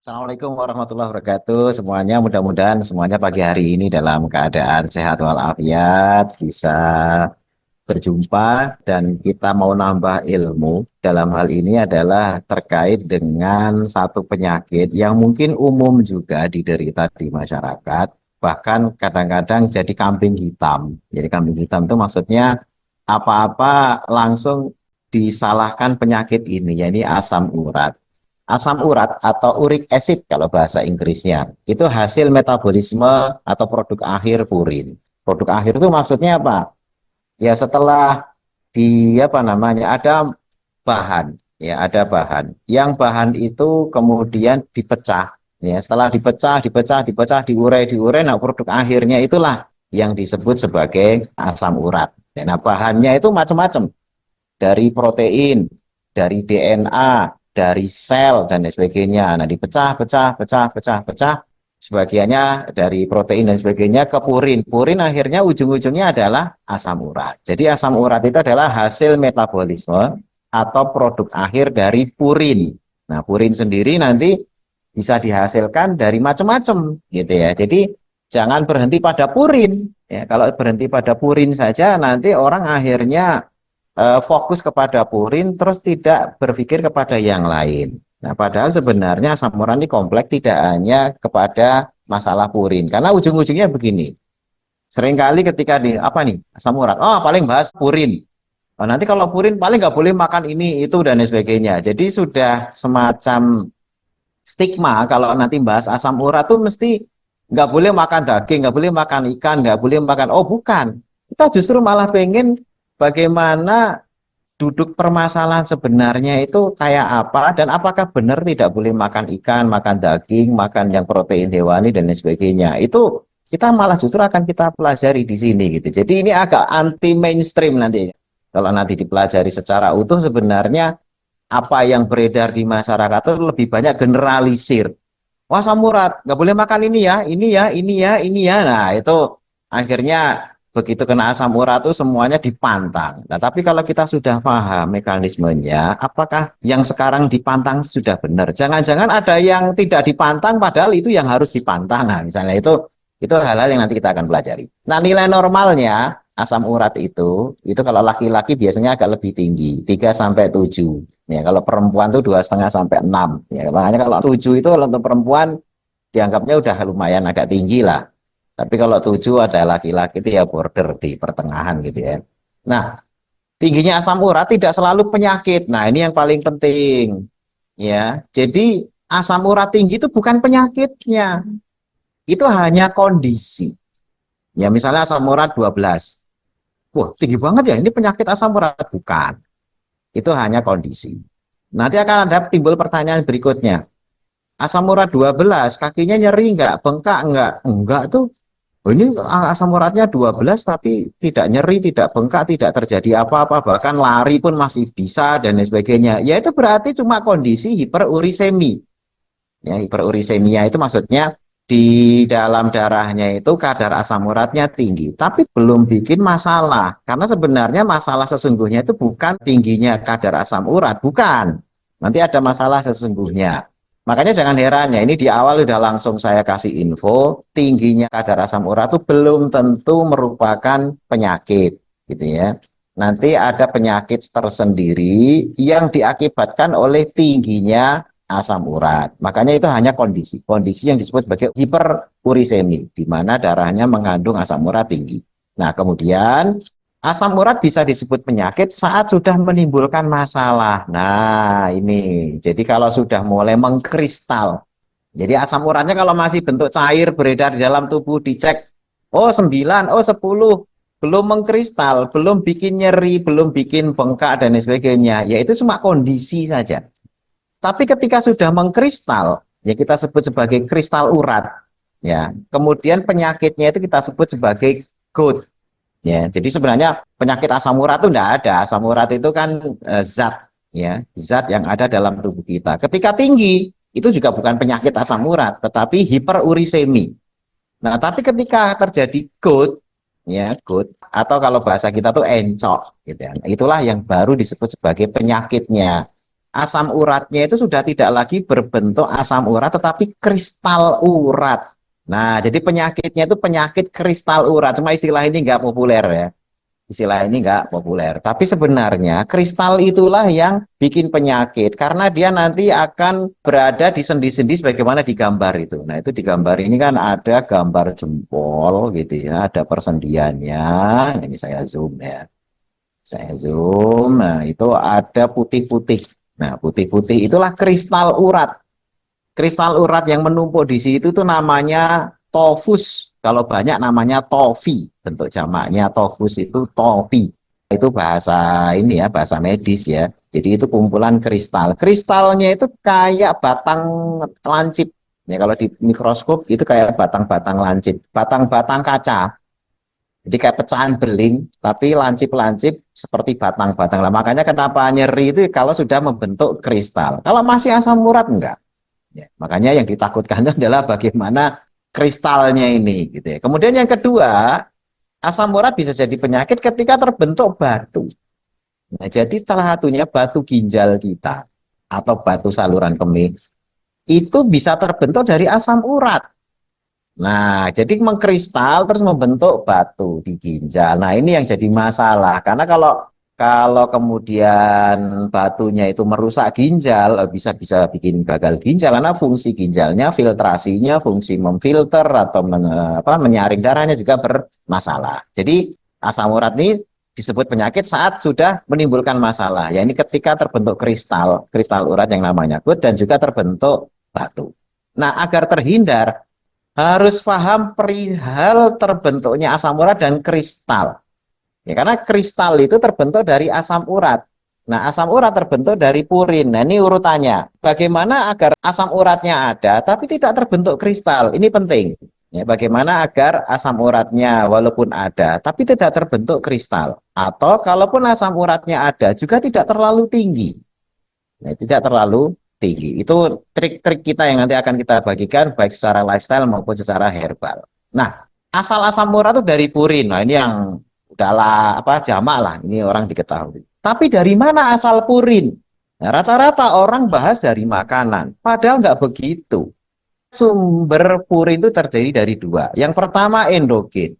Assalamualaikum warahmatullahi wabarakatuh. Semuanya mudah-mudahan semuanya pagi hari ini dalam keadaan sehat walafiat, bisa berjumpa dan kita mau nambah ilmu. Dalam hal ini adalah terkait dengan satu penyakit yang mungkin umum juga diderita di masyarakat, bahkan kadang-kadang jadi kambing hitam. Jadi kambing hitam itu maksudnya apa-apa langsung disalahkan penyakit ini, yakni asam urat. Asam urat atau uric acid kalau bahasa Inggrisnya, itu hasil metabolisme atau produk akhir purin. Produk akhir itu maksudnya apa? Ya setelah di apa namanya ada bahan, ya ada bahan. Yang bahan itu kemudian dipecah, ya setelah dipecah, diurai, nah produk akhirnya itulah yang disebut sebagai asam urat. Nah bahannya itu macam-macam, dari protein, dari DNA, dari sel dan sebagainya. Nah, dipecah, sebagiannya dari protein dan sebagainya ke purin. Purin akhirnya ujung-ujungnya adalah asam urat. Jadi asam urat itu adalah hasil metabolisme atau produk akhir dari purin. Nah, purin sendiri nanti bisa dihasilkan dari macam-macam gitu ya. Jadi jangan berhenti pada purin. Ya, kalau berhenti pada purin saja nanti orang akhirnya fokus kepada purin terus tidak berpikir kepada yang lain. Nah, padahal sebenarnya asam urat ini kompleks, tidak hanya kepada masalah purin. Karena ujung-ujungnya begini. Seringkali ketika di apa nih asam urat, oh paling bahas purin. Oh, nanti kalau purin paling nggak boleh makan ini itu dan sebagainya. Jadi sudah semacam stigma kalau nanti bahas asam urat tuh mesti nggak boleh makan daging, nggak boleh makan ikan, nggak boleh makan. Oh bukan, kita justru malah pengen bagaimana duduk permasalahan sebenarnya itu kayak apa dan apakah benar tidak boleh makan ikan, makan daging, makan yang protein hewani dan lain sebagainya. Itu kita malah justru akan kita pelajari di sini gitu. Jadi ini agak anti mainstream nanti. Kalau nanti dipelajari secara utuh sebenarnya apa yang beredar di masyarakat itu lebih banyak generalisir. Wah samurat, nggak boleh makan ini ya, ini ya, ini ya, ini ya. Nah itu akhirnya begitu kena asam urat itu semuanya dipantang. Nah tapi kalau kita sudah paham mekanismenya, apakah yang sekarang dipantang sudah benar? Jangan-jangan ada yang tidak dipantang, padahal itu yang harus dipantang. Nah, misalnya itu hal-hal yang nanti kita akan pelajari. Nah nilai normalnya asam urat itu kalau laki-laki biasanya agak lebih tinggi, 3 sampai 7. Ya, kalau perempuan tuh 2,5 sampai 6. Ya, makanya kalau 7 itu kalau untuk perempuan dianggapnya udah lumayan agak tinggi lah. Tapi kalau 7 ada laki-laki itu ya border di pertengahan gitu ya. Nah, tingginya asam urat tidak selalu penyakit. Nah, ini yang paling penting. Ya, jadi asam urat tinggi itu bukan penyakitnya. Itu hanya kondisi. Ya, misalnya asam urat 12. Wah, tinggi banget ya. Ini penyakit asam urat bukan. Itu hanya kondisi. Nanti akan ada timbul pertanyaan berikutnya. Asam urat 12, kakinya nyeri enggak? Bengkak enggak? Enggak tuh. Oh, ini asam uratnya 12 tapi tidak nyeri, tidak bengkak, tidak terjadi apa-apa, bahkan lari pun masih bisa dan lain sebagainya. Ya itu berarti cuma kondisi hiperurisemi. Ya, hiperurisemia itu maksudnya di dalam darahnya itu kadar asam uratnya tinggi, tapi belum bikin masalah. Karena sebenarnya masalah sesungguhnya itu bukan tingginya kadar asam urat, bukan. Nanti ada masalah sesungguhnya. Makanya jangan heran ya, ini di awal udah langsung saya kasih info, tingginya kadar asam urat itu belum tentu merupakan penyakit, gitu ya. Nanti ada penyakit tersendiri yang diakibatkan oleh tingginya asam urat. Makanya itu hanya kondisi. Kondisi yang disebut sebagai hiperurisemi, di mana darahnya mengandung asam urat tinggi. Nah, kemudian asam urat bisa disebut penyakit saat sudah menimbulkan masalah. Nah, ini. Jadi kalau sudah mulai mengkristal. Jadi asam uratnya kalau masih bentuk cair beredar di dalam tubuh dicek, oh 9, oh 10, belum mengkristal, belum bikin nyeri, belum bikin bengkak dan sebagainya. Ya itu cuma kondisi saja. Tapi ketika sudah mengkristal, ya kita sebut sebagai kristal urat. Ya, kemudian penyakitnya itu kita sebut sebagai GOUT. Ya, jadi sebenarnya penyakit asam urat itu tidak ada. Asam urat itu kan zat, ya, zat yang ada dalam tubuh kita. Ketika tinggi, itu juga bukan penyakit asam urat, tetapi hiperurisemi. Nah, tapi ketika terjadi GOUT, ya, GOUT, atau kalau bahasa kita tuh encok, gitu ya. Itulah yang baru disebut sebagai penyakitnya. asam uratnya itu sudah tidak lagi berbentuk asam urat, tetapi kristal urat. Nah, jadi penyakitnya itu penyakit kristal urat. Cuma istilah ini nggak populer ya. Istilah ini nggak populer. Tapi sebenarnya kristal itulah yang bikin penyakit karena dia nanti akan berada di sendi-sendi sebagaimana di gambar itu. Nah, itu di gambar ini kan ada gambar jempol gitu ya, ada persendiannya. Ini saya zoom ya. Saya zoom. Nah, itu ada putih-putih. Nah, putih-putih itulah kristal urat. Kristal urat yang menumpuk di situ tuh namanya tofus. Kalau banyak namanya tofi. Bentuk jamaknya tofus itu tofi. Itu bahasa ini ya, bahasa medis ya. Jadi itu kumpulan kristal. Kristalnya itu kayak batang lancip. Ya, kalau di mikroskop itu kayak batang-batang lancip, batang-batang kaca. Jadi kayak pecahan beling, tapi lancip-lancip seperti batang-batang. Lah makanya kenapa nyeri itu kalau sudah membentuk kristal. Kalau masih asam urat enggak. Ya, makanya yang ditakutkan adalah bagaimana kristalnya ini, gitu ya. Kemudian yang kedua, asam urat bisa jadi penyakit ketika terbentuk batu. Nah, jadi salah satunya batu ginjal kita atau batu saluran kemih itu bisa terbentuk dari asam urat. Nah, jadi mengkristal terus membentuk batu di ginjal. Nah, ini yang jadi masalah karena kalau kemudian batunya itu merusak ginjal, bisa bisa bikin gagal ginjal karena fungsi ginjalnya, filtrasinya, fungsi memfilter atau menyaring darahnya juga bermasalah. Jadi asam urat ini disebut penyakit saat sudah menimbulkan masalah. Ya ini ketika terbentuk kristal, kristal urat yang namanya gut dan juga terbentuk batu. Nah, agar terhindar harus paham perihal terbentuknya asam urat dan kristal. Ya, karena kristal itu terbentuk dari asam urat. Nah, asam urat terbentuk dari purin. Nah, ini urutannya. Bagaimana agar asam uratnya ada, tapi tidak terbentuk kristal? Ini penting. Ya, bagaimana agar asam uratnya walaupun ada, tapi tidak terbentuk kristal? Atau kalaupun asam uratnya ada, juga tidak terlalu tinggi. Nah, tidak terlalu tinggi. Itu trik-trik kita yang nanti akan kita bagikan baik secara lifestyle maupun secara herbal. Nah, asal asam urat itu dari purin. Nah, ini yang udahlah apa jamak lah, ini orang diketahui. Tapi dari mana asal purin? Nah, rata-rata orang bahas dari makanan, padahal nggak begitu. Sumber purin itu terdiri dari dua. Yang pertama endogen.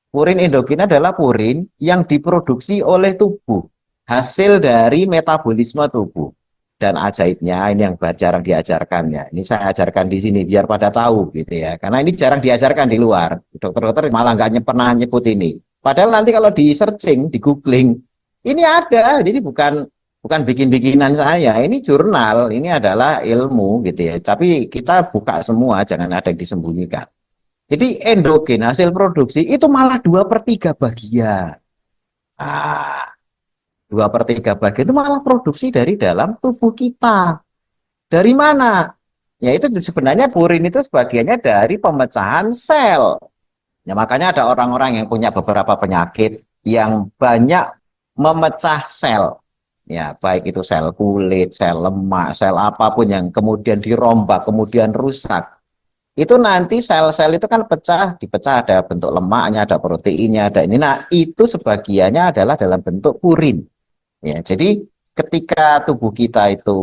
Purin endogen adalah purin yang diproduksi oleh tubuh, hasil dari metabolisme tubuh. Dan ajaibnya ini yang jarang diajarkan ya. Ini saya ajarkan di sini biar pada tahu gitu ya. Karena ini jarang diajarkan di luar. Dokter-dokter malah nggak pernah nyebut ini. Padahal nanti kalau di searching, di googling, ini ada. Jadi bukan bikin-bikinan saya. Ini jurnal, ini adalah ilmu gitu ya. Tapi kita buka semua, jangan ada yang disembunyikan. Jadi endogen hasil produksi itu malah 2/3 bagian. Ah, 2/3 bagian itu malah produksi dari dalam tubuh kita. Dari mana? Ya itu sebenarnya purin itu sebagiannya dari pemecahan sel. Ya makanya ada orang-orang yang punya beberapa penyakit yang banyak memecah sel. Ya, baik itu sel kulit, sel lemak, sel apapun yang kemudian dirombak, kemudian rusak. Itu nanti sel-sel itu kan dipecah ada bentuk lemaknya, ada proteinnya, ada ini. Nah, itu sebagiannya adalah dalam bentuk purin. Ya, jadi ketika tubuh kita itu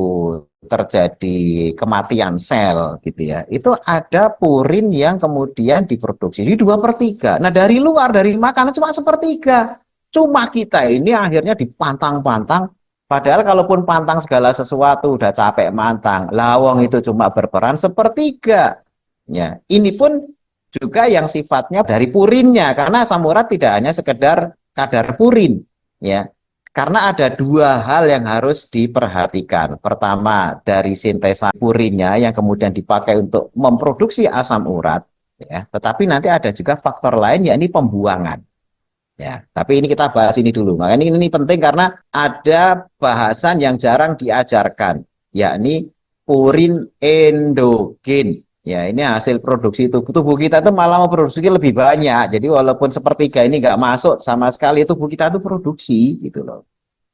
terjadi kematian sel gitu ya, itu ada purin yang kemudian diproduksi. Jadi 2/3. Nah, dari luar, dari makanan cuma 1/3. Cuma kita ini akhirnya dipantang-pantang. Padahal kalaupun pantang segala sesuatu udah capek mantang, lawang itu cuma berperan 1/3. Ya, ini pun juga yang sifatnya dari purinnya, karena asam urat tidak hanya sekedar kadar purin, ya. Karena ada dua hal yang harus diperhatikan. Pertama, dari sintesa purinnya yang kemudian dipakai untuk memproduksi asam urat, ya. Tetapi nanti ada juga faktor lain, yakni pembuangan. Ya, tapi ini kita bahas ini dulu. Makanya ini penting karena ada bahasan yang jarang diajarkan, yakni purin endogen. Ya, ini hasil produksi tubuh kita itu malah memproduksi lebih banyak. Jadi walaupun 1/3 ini nggak masuk sama sekali, tubuh kita itu produksi gitu loh.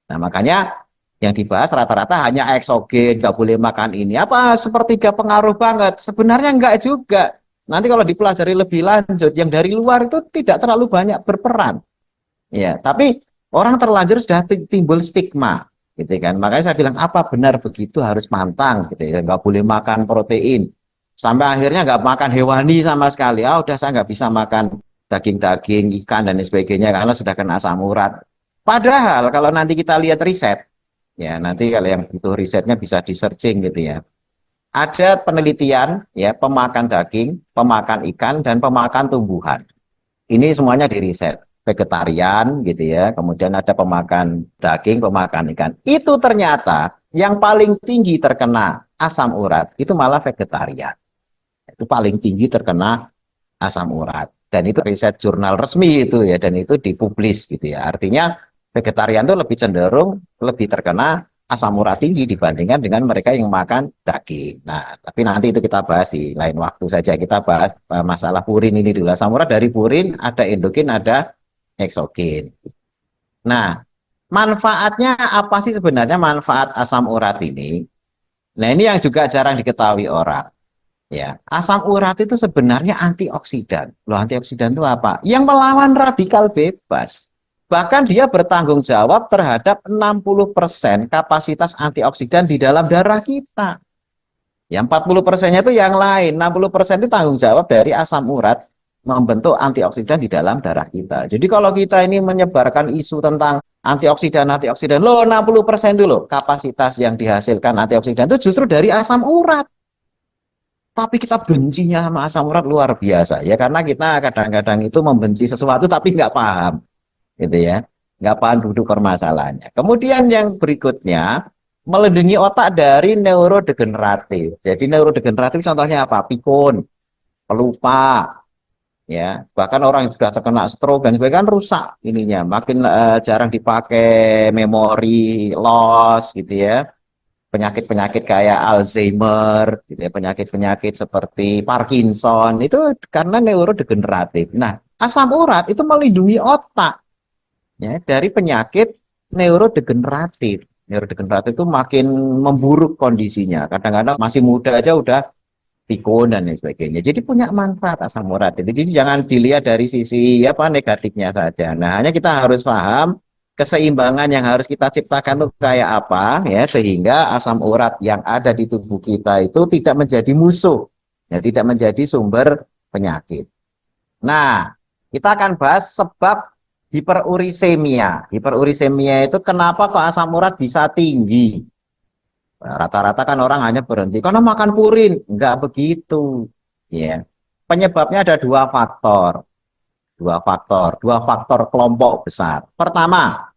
Nah, makanya yang dibahas rata-rata hanya eksogen, nggak boleh makan ini. Apa 1/3 pengaruh banget? Sebenarnya nggak juga. Nanti kalau dipelajari lebih lanjut, yang dari luar itu tidak terlalu banyak berperan. Ya, tapi orang terlanjur sudah timbul stigma. gitu kan. Makanya saya bilang apa benar begitu harus pantang, gitu ya, nggak boleh makan protein. Sampai akhirnya nggak makan hewani sama sekali. Ah, udah saya nggak bisa makan daging-daging, ikan dan sebagainya karena sudah kena asam urat. Padahal kalau nanti kita lihat riset, ya nanti kalau yang butuh risetnya bisa di searching gitu ya. Ada penelitian ya pemakan daging, pemakan ikan dan pemakan tumbuhan. Ini semuanya di riset. Vegetarian gitu ya, kemudian ada pemakan daging, pemakan ikan. Itu ternyata yang paling tinggi terkena asam urat itu malah vegetarian. Itu paling tinggi terkena asam urat. Dan itu riset jurnal resmi itu ya, dan itu dipublis gitu ya. Artinya vegetarian itu lebih cenderung lebih terkena asam urat tinggi dibandingkan dengan mereka yang makan daging. Nah, tapi nanti itu kita bahas di lain waktu saja. Kita bahas masalah purin ini dulu. Asam urat dari purin ada endogen, ada eksogen. Nah, manfaatnya apa sih sebenarnya manfaat asam urat ini? Nah, ini yang juga jarang diketahui orang. Ya, asam urat itu sebenarnya antioksidan. Loh, antioksidan itu apa? Yang melawan radikal bebas. Bahkan dia bertanggung jawab terhadap 60% kapasitas antioksidan di dalam darah kita. Ya, 40%-nya itu yang lain. 60% itu tanggung jawab dari asam urat membentuk antioksidan di dalam darah kita. Jadi kalau kita ini menyebarkan isu tentang antioksidan, loh 60% itu loh kapasitas yang dihasilkan antioksidan itu justru dari asam urat. Tapi kita bencinya sama asam urat luar biasa ya karena kita kadang-kadang itu membenci sesuatu tapi nggak paham gitu ya, nggak paham duduk permasalahannya. Kemudian yang berikutnya melindungi otak dari neurodegeneratif. Jadi neurodegeneratif contohnya apa? Pikun, pelupa, ya bahkan orang yang sudah terkena stroke dan sebagainya kan rusak ininya, makin jarang dipakai, memori loss gitu ya, penyakit-penyakit kayak Alzheimer, gitu ya, penyakit-penyakit seperti Parkinson itu karena neurodegeneratif. Nah, asam urat itu melindungi otak ya dari penyakit neurodegeneratif. Neurodegeneratif itu makin memburuk kondisinya. Kadang-kadang masih muda aja udah pikun dan lain sebagainya. Jadi punya manfaat asam urat itu. Jadi jangan dilihat dari sisi apa negatifnya saja. Nah, hanya kita harus paham keseimbangan yang harus kita ciptakan itu kayak apa ya sehingga asam urat yang ada di tubuh kita itu tidak menjadi musuh, ya tidak menjadi sumber penyakit. Nah, kita akan bahas sebab hiperurisemia. Hiperurisemia itu kenapa kok asam urat bisa tinggi? Rata-rata kan orang hanya berhenti karena makan purin, enggak begitu. Ya, penyebabnya ada dua faktor kelompok besar. Pertama,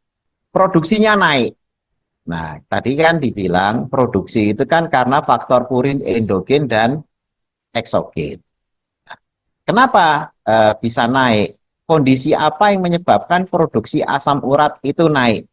produksinya naik. Nah, tadi kan dibilang produksi itu kan karena faktor purin endogen dan eksogen. Kenapa bisa naik? Kondisi apa yang menyebabkan produksi asam urat itu naik?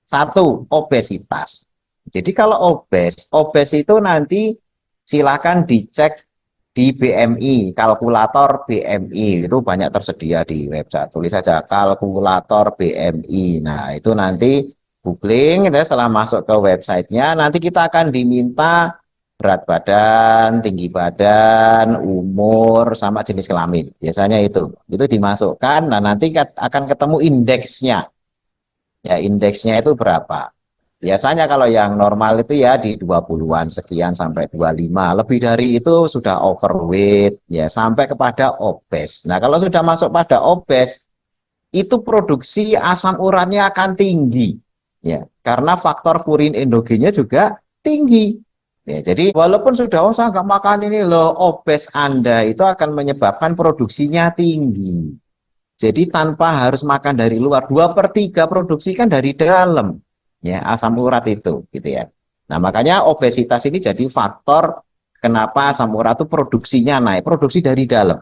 Satu, obesitas. Jadi kalau obes itu nanti silakan dicek di BMI, kalkulator BMI itu banyak tersedia di website. Tulis saja kalkulator BMI. Nah, itu nanti googling, setelah masuk ke websitenya, nanti kita akan diminta berat badan, tinggi badan, umur, sama jenis kelamin. Biasanya itu dimasukkan. Nah, nanti akan ketemu indeksnya. Ya, indeksnya itu berapa? Biasanya kalau yang normal itu ya di 20-an sekian sampai 25. Lebih dari itu sudah overweight ya sampai kepada obes. Nah, kalau sudah masuk pada obes itu produksi asam uratnya akan tinggi. Ya, karena faktor purin endogennya juga tinggi. Ya, jadi walaupun sudah saya nggak makan ini loh, obes Anda itu akan menyebabkan produksinya tinggi. Jadi tanpa harus makan dari luar, 2/3 produksi kan dari dalam, ya asam urat itu, gitu ya. Nah makanya obesitas ini jadi faktor kenapa asam urat itu produksinya naik, produksi dari dalam.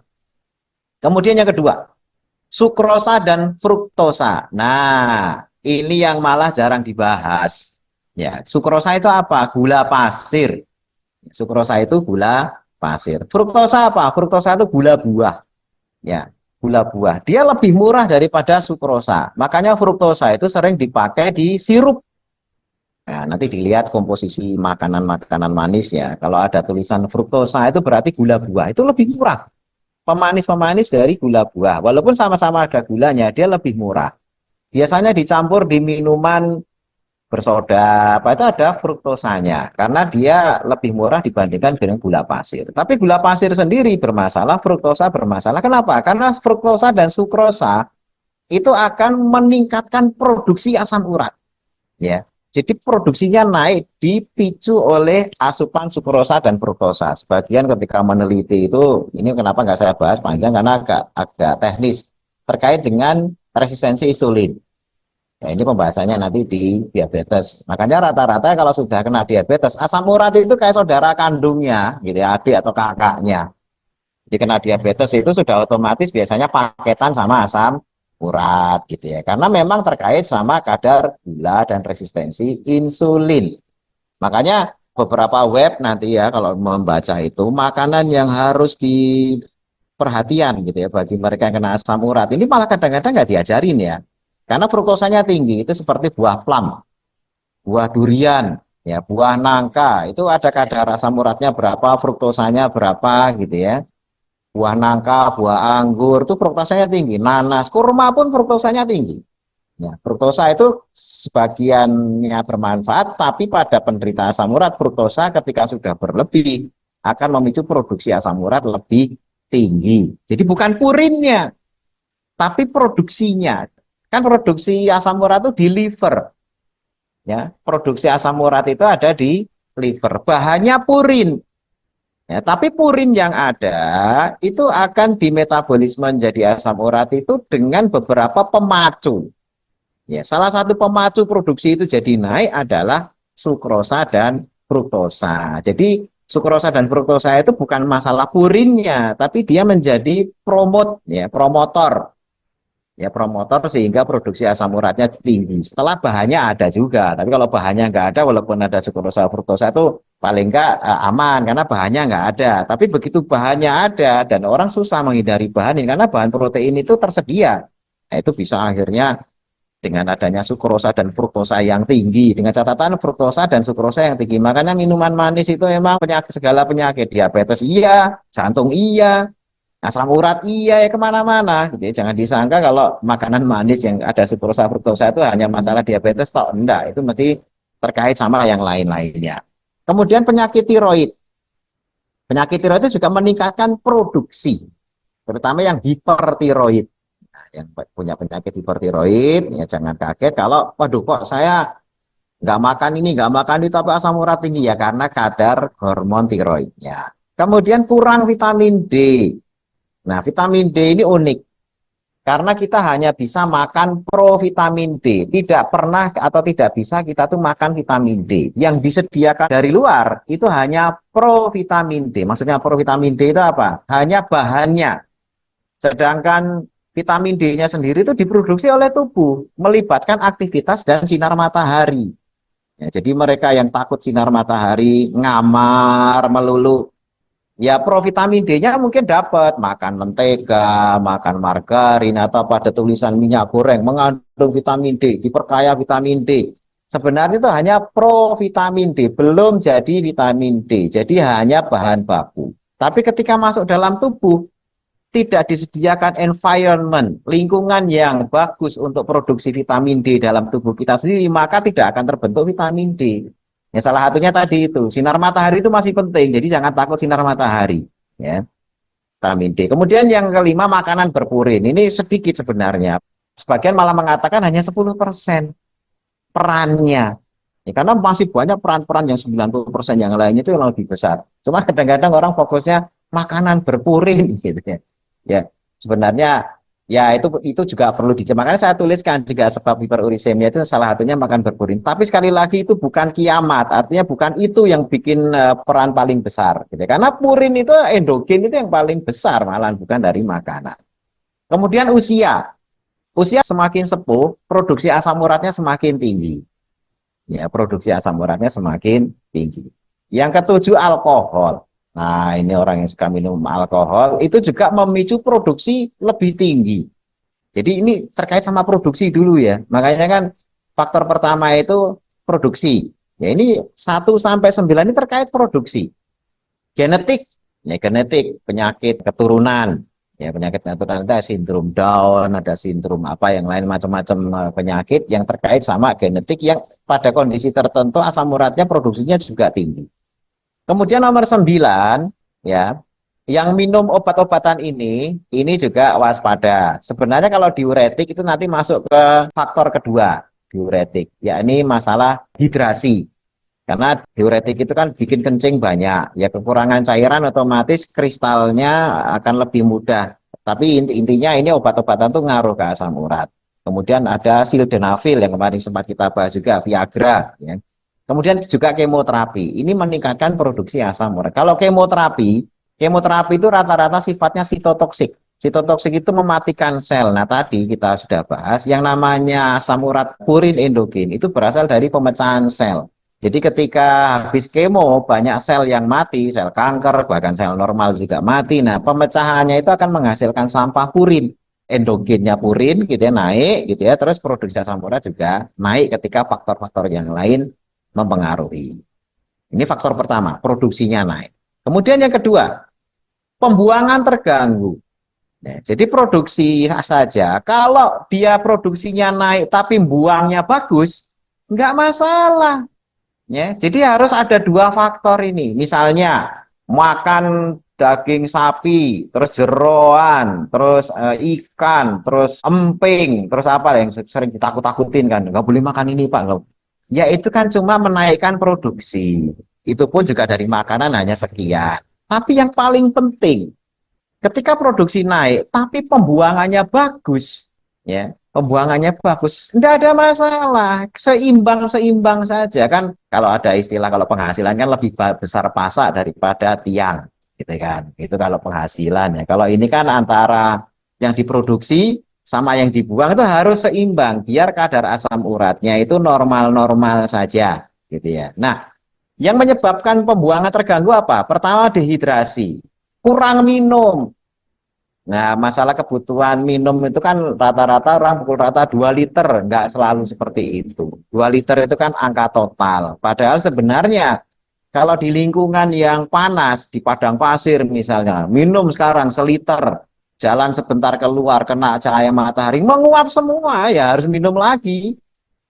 Kemudian yang kedua, sukrosa dan fruktosa. Nah ini yang malah jarang dibahas. Ya, sukrosa itu apa? Gula pasir. Sukrosa itu gula pasir. Fruktosa apa? Fruktosa itu gula buah. Ya, gula buah. Dia lebih murah daripada sukrosa. Makanya fruktosa itu sering dipakai di sirup. Nah, nanti dilihat komposisi makanan-makanan manis ya. Kalau ada tulisan fruktosa itu berarti gula buah. Itu lebih murah. Pemanis-pemanis dari gula buah. Walaupun sama-sama ada gulanya, dia lebih murah. Biasanya dicampur di minuman bersoda apa itu ada fruktosanya karena dia lebih murah dibandingkan dengan gula pasir. Tapi gula pasir sendiri bermasalah, fruktosa bermasalah. Kenapa? Karena fruktosa dan sukrosa itu akan meningkatkan produksi asam urat, ya. Jadi produksinya naik dipicu oleh asupan sukrosa dan fruktosa. Sebagian ketika meneliti itu, ini kenapa nggak saya bahas panjang karena agak teknis terkait dengan resistensi insulin. Ya, ini pembahasannya nanti di diabetes. Makanya rata-rata kalau sudah kena diabetes, asam urat itu kayak saudara kandungnya, gitu ya, adik atau kakaknya. Jadi kena diabetes itu sudah otomatis biasanya paketan sama asam urat, gitu ya. Karena memang terkait sama kadar gula dan resistensi insulin. Makanya beberapa web nanti ya kalau membaca itu makanan yang harus diperhatian gitu ya bagi mereka yang kena asam urat. Ini malah kadang-kadang nggak diajarin ya. Karena fruktosanya tinggi, itu seperti buah plum, buah durian, ya, buah nangka, itu ada kadar asam uratnya berapa, fruktosanya berapa gitu ya. Buah nangka, buah anggur, itu fruktosanya tinggi. Nanas, kurma pun fruktosanya tinggi. Ya, fruktosa itu sebagiannya bermanfaat, tapi pada penderita asam urat, fruktosa ketika sudah berlebih akan memicu produksi asam urat lebih tinggi. Jadi bukan purinnya, tapi produksinya. Kan produksi asam urat itu di liver, ya. Produksi asam urat itu ada di liver. Bahannya purin, ya. Tapi purin yang ada itu akan dimetabolisme menjadi asam urat itu dengan beberapa pemacu. Ya, salah satu pemacu produksi itu jadi naik adalah sukrosa dan fruktosa. Jadi sukrosa dan fruktosa itu bukan masalah purinnya, tapi dia menjadi promotor, ya promotor sehingga produksi asam uratnya tinggi. Setelah bahannya ada juga, tapi kalau bahannya nggak ada, walaupun ada sukrosa fruktosa itu paling nggak aman karena bahannya nggak ada. Tapi begitu bahannya ada dan orang susah menghindari bahan ini karena bahan protein itu tersedia, nah, itu bisa akhirnya dengan adanya sukrosa dan fruktosa yang tinggi. Dengan catatan fruktosa dan sukrosa yang tinggi. Makanya minuman manis itu memang penyakit, segala penyakit, diabetes iya, jantung iya, asam urat iya, ya kemana-mana gitu ya. Jangan disangka kalau makanan manis yang ada sukrosa fruktosa itu hanya masalah diabetes toh enggak, itu mesti terkait sama yang lain-lainnya. Kemudian penyakit tiroid itu juga meningkatkan produksi, terutama yang hipertiroid. Nah, yang punya penyakit hipertiroid ya jangan kaget kalau waduh kok saya nggak makan ini nggak makan itu tapi asam urat tinggi, ya karena kadar hormon tiroidnya. Kemudian kurang vitamin D. Nah, vitamin D ini unik karena kita hanya bisa makan provitamin D, tidak pernah atau tidak bisa kita tuh makan vitamin D. Yang disediakan dari luar itu hanya provitamin D. Maksudnya provitamin D itu apa? Hanya bahannya. Sedangkan vitamin D-nya sendiri itu diproduksi oleh tubuh, melibatkan aktivitas dan sinar matahari. Ya, jadi mereka yang takut sinar matahari, ngamar, melulu, ya provitamin D-nya mungkin dapat makan mentega, makan margarin atau pada tulisan minyak goreng mengandung vitamin D, diperkaya vitamin D. Sebenarnya itu hanya provitamin D, belum jadi vitamin D. Jadi hanya bahan baku. Tapi ketika masuk dalam tubuh tidak disediakan environment, lingkungan yang bagus untuk produksi vitamin D dalam tubuh kita sendiri, maka tidak akan terbentuk vitamin D. Ya, salah satunya tadi itu, sinar matahari itu masih penting, jadi jangan takut sinar matahari. Ya, vitamin D. Kemudian yang kelima, makanan berpurin. Ini sedikit sebenarnya. Sebagian malah mengatakan hanya 10% perannya. Ya, karena masih banyak peran-peran yang 90% yang lainnya itu yang lebih besar. Cuma kadang-kadang orang fokusnya makanan berpurin gitu ya. Ya, sebenarnya ya itu juga perlu dicek. Makanya saya tuliskan juga sebab hiperurisemia itu salah satunya makan berpurin. Tapi sekali lagi itu bukan kiamat, artinya bukan itu yang bikin peran paling besar. Gitu. Karena purin itu endogen itu yang paling besar malah bukan dari makanan. Kemudian usia semakin sepuh, produksi asam uratnya semakin tinggi. Ya, produksi asam uratnya semakin tinggi. Yang ketujuh, alkohol. Nah, ini orang yang suka minum alkohol itu juga memicu produksi lebih tinggi. Jadi ini terkait sama produksi dulu ya. Makanya kan faktor pertama itu produksi. Ya ini 1 sampai 9 ini terkait produksi. Genetik, ya genetik, penyakit keturunan. Ya, penyakit natural itu ada sindrom Down, ada sindrom apa yang lain macam-macam penyakit yang terkait sama genetik yang pada kondisi tertentu asam uratnya produksinya juga tinggi. Kemudian nomor 9, ya, yang minum obat-obatan ini juga waspada. Sebenarnya kalau diuretik itu nanti masuk ke faktor kedua diuretik, yakni masalah hidrasi. Karena diuretik itu kan bikin kencing banyak, ya kekurangan cairan otomatis kristalnya akan lebih mudah. Tapi intinya ini obat-obatan tuh ngaruh ke asam urat. Kemudian ada sildenafil yang kemarin sempat kita bahas juga, Viagra. Ya. Kemudian juga kemoterapi, ini meningkatkan produksi asam urat. Kalau kemoterapi itu rata-rata sifatnya sitotoksik. Sitotoksik itu mematikan sel. Nah tadi kita sudah bahas, yang namanya asam urat purin endogen itu berasal dari pemecahan sel. Jadi ketika habis kemo banyak sel yang mati, sel kanker, bahkan sel normal juga mati. Nah, pemecahannya itu akan menghasilkan sampah purin. Endogennya purin gitu ya naik gitu ya, terus produksi asam urat juga naik ketika faktor-faktor yang lain mempengaruhi. Ini faktor pertama, produksinya naik. Kemudian yang kedua, pembuangan terganggu. Nah, jadi produksi saja, kalau dia produksinya naik tapi buangnya bagus, nggak masalah. Ya, jadi harus ada dua faktor ini. Misalnya makan daging sapi, terus jeroan, terus ikan, terus emping, terus apa yang sering ditakut-takutin kan, nggak boleh makan ini Pak. Nggak. Ya itu kan cuma menaikkan produksi. Itu pun juga dari makanan hanya sekian. Tapi yang paling penting, ketika produksi naik, tapi pembuangannya bagus, ya pembuangannya bagus, tidak ada masalah, seimbang-seimbang saja kan. Kalau ada istilah kalau penghasilan kan lebih besar pasak daripada tiang, gitu kan. Itu kalau penghasilan ya. Kalau ini kan antara yang diproduksi sama yang dibuang itu harus seimbang, biar kadar asam uratnya itu normal-normal saja, gitu ya. Nah, yang menyebabkan pembuangan terganggu apa? Pertama dehidrasi, kurang minum. Nah, masalah kebutuhan minum itu kan rata-rata orang pukul rata 2 liter, nggak selalu seperti itu. 2 liter itu kan angka total. Padahal sebenarnya kalau di lingkungan yang panas, di padang pasir misalnya, minum sekarang seliter, jalan sebentar keluar, kena cahaya matahari, menguap semua, ya harus minum lagi.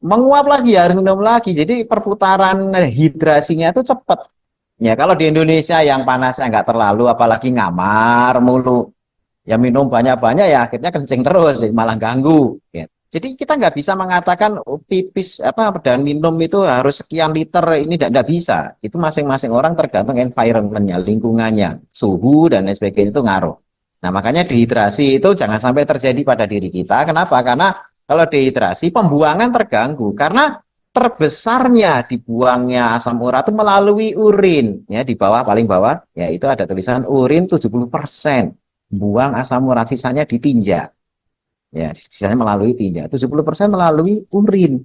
Menguap lagi, ya harus minum lagi. Jadi perputaran hidrasinya itu cepat. Ya, kalau di Indonesia yang panasnya nggak terlalu, apalagi ngamar mulu, ya minum banyak-banyak ya akhirnya kencing terus malah ganggu ya. Jadi kita nggak bisa mengatakan oh, pipis apa dan minum itu harus sekian liter, ini tidak bisa. Itu masing-masing orang tergantung environmentnya, lingkungannya, suhu dan lain sebagainya itu ngaruh. Nah makanya dehidrasi itu jangan sampai terjadi pada diri kita. Kenapa? Karena kalau dehidrasi pembuangan terganggu karena terbesarnya dibuangnya asam urat itu melalui urin ya, di bawah paling bawah ya itu ada tulisan urin 70%. Buang asam urat, sisanya ditinja. Ya, sisanya melalui tinja. 70% melalui urin.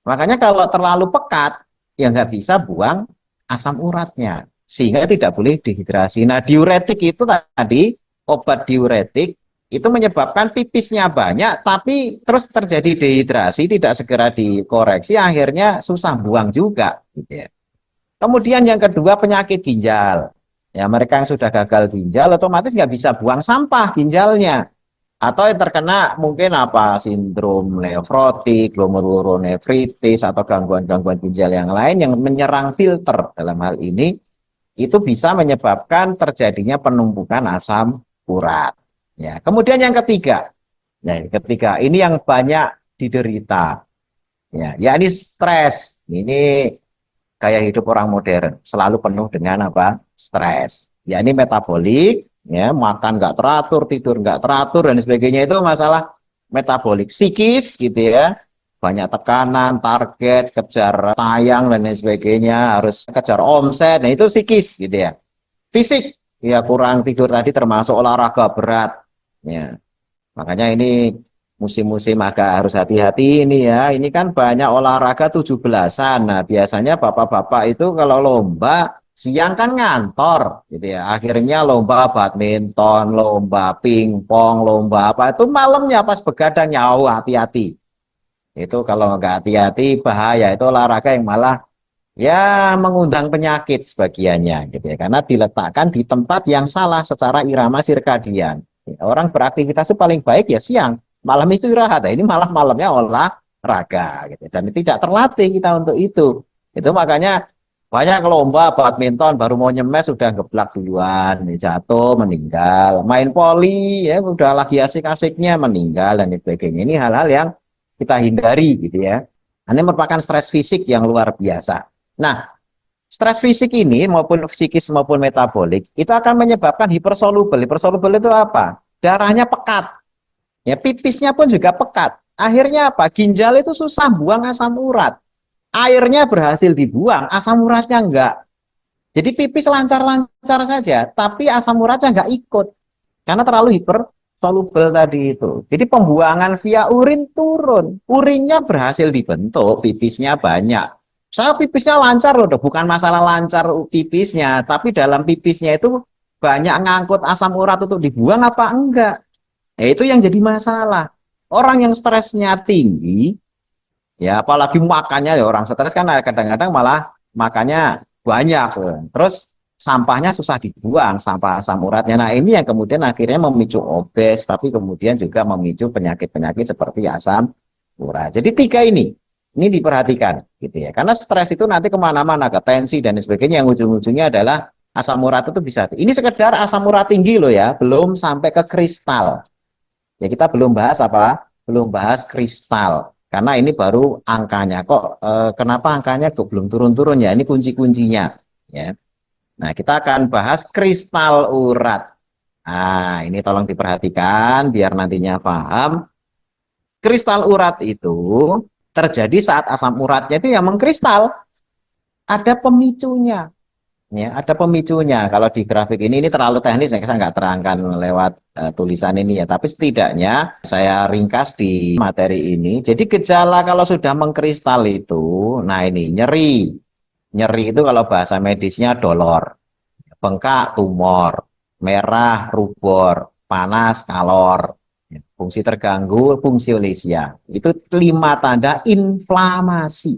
Makanya kalau terlalu pekat, ya nggak bisa buang asam uratnya. Sehingga tidak boleh dehidrasi. Nah, diuretik itu tadi, obat diuretik, itu menyebabkan pipisnya banyak, tapi terus terjadi dehidrasi, tidak segera dikoreksi, akhirnya susah buang juga. Gitu ya. Kemudian yang kedua penyakit ginjal. Ya mereka yang sudah gagal ginjal otomatis nggak bisa buang sampah ginjalnya. Atau yang terkena mungkin apa sindrom nefrotik, glomerulonefritis atau gangguan-gangguan ginjal yang lain yang menyerang filter dalam hal ini itu bisa menyebabkan terjadinya penumpukan asam urat. Ya, kemudian yang ketiga. Nah, yang ketiga ini yang banyak diderita. Ya, yakni stres. Ini gaya hidup orang modern selalu penuh dengan apa? Stres. Ya ini metabolik, ya makan nggak teratur, tidur nggak teratur dan sebagainya itu masalah metabolik, psikis gitu ya. Banyak tekanan, target, kejar tayang dan lain sebagainya, harus kejar omset. Nah itu psikis gitu ya. Fisik, ya kurang tidur tadi termasuk olahraga berat. Ya, makanya ini musim-musim agak harus hati-hati ini ya. Ini kan banyak olahraga 17-an. Nah, biasanya bapak-bapak itu kalau lomba siang kan ngantor gitu ya. Akhirnya lomba badminton, lomba pingpong, lomba apa itu malamnya pas begadang ya oh, hati-hati. Itu kalau nggak hati-hati bahaya. Itu olahraga yang malah ya mengundang penyakit sebagiannya gitu ya. Karena diletakkan di tempat yang salah secara irama sirkadian. Orang beraktivitas itu paling baik ya siang, malam itu istirahat. Nah, ini malah malamnya olahraga gitu. Dan tidak terlatih kita untuk itu. Itu makanya banyak lomba badminton baru mau nyemes sudah geblak duluan, jatuh meninggal. Main poli ya udah lagi asik-asiknya meninggal dan sebagainya. Ini hal-hal yang kita hindari gitu ya. Ini merupakan stres fisik yang luar biasa. Nah, stres fisik ini maupun psikis maupun metabolik itu akan menyebabkan hipersolubel. Hipersolubel itu apa? Darahnya pekat. Ya, pipisnya pun juga pekat. Akhirnya apa? Ginjal itu susah buang asam urat. Airnya berhasil dibuang, asam uratnya enggak. Jadi pipis lancar-lancar saja, tapi asam uratnya enggak ikut. Karena terlalu hipersolubel tadi itu. Jadi pembuangan via urin turun. Urinnya berhasil dibentuk, pipisnya banyak. Saya pipisnya lancar loh, bukan masalah lancar pipisnya, tapi dalam pipisnya itu banyak ngangkut asam urat untuk dibuang apa enggak. Ya, itu yang jadi masalah. Orang yang stresnya tinggi, ya apalagi makannya ya orang stres kan kadang-kadang malah makannya banyak. Terus sampahnya susah dibuang, sampah asam uratnya. Nah ini yang kemudian akhirnya memicu obes, tapi kemudian juga memicu penyakit-penyakit seperti asam urat. Jadi tiga ini diperhatikan gitu ya. Karena stres itu nanti kemana-mana, ke tensi dan sebagainya, yang ujung-ujungnya adalah asam urat itu bisa. Ini sekedar asam urat tinggi loh ya, belum sampai ke kristal. Ya kita belum bahas apa? Belum bahas kristal. Karena ini baru angkanya. Kok kenapa angkanya kok belum turun-turun ya? Ini kunci-kuncinya ya. Nah, kita akan bahas kristal urat. Nah, ini tolong diperhatikan biar nantinya paham. Kristal urat itu terjadi saat asam uratnya itu yang mengkristal. Ada pemicunya. Ya, ada pemicunya. Kalau di grafik ini terlalu teknis, saya nggak terangkan lewat tulisan ini ya. Tapi setidaknya saya ringkas di materi ini. Jadi gejala kalau sudah mengkristal itu, nah ini nyeri. Nyeri itu kalau bahasa medisnya dolor, bengkak tumor, merah rubor, panas kalor, fungsi terganggu fungsi olisia. Itu 5 tanda inflamasi.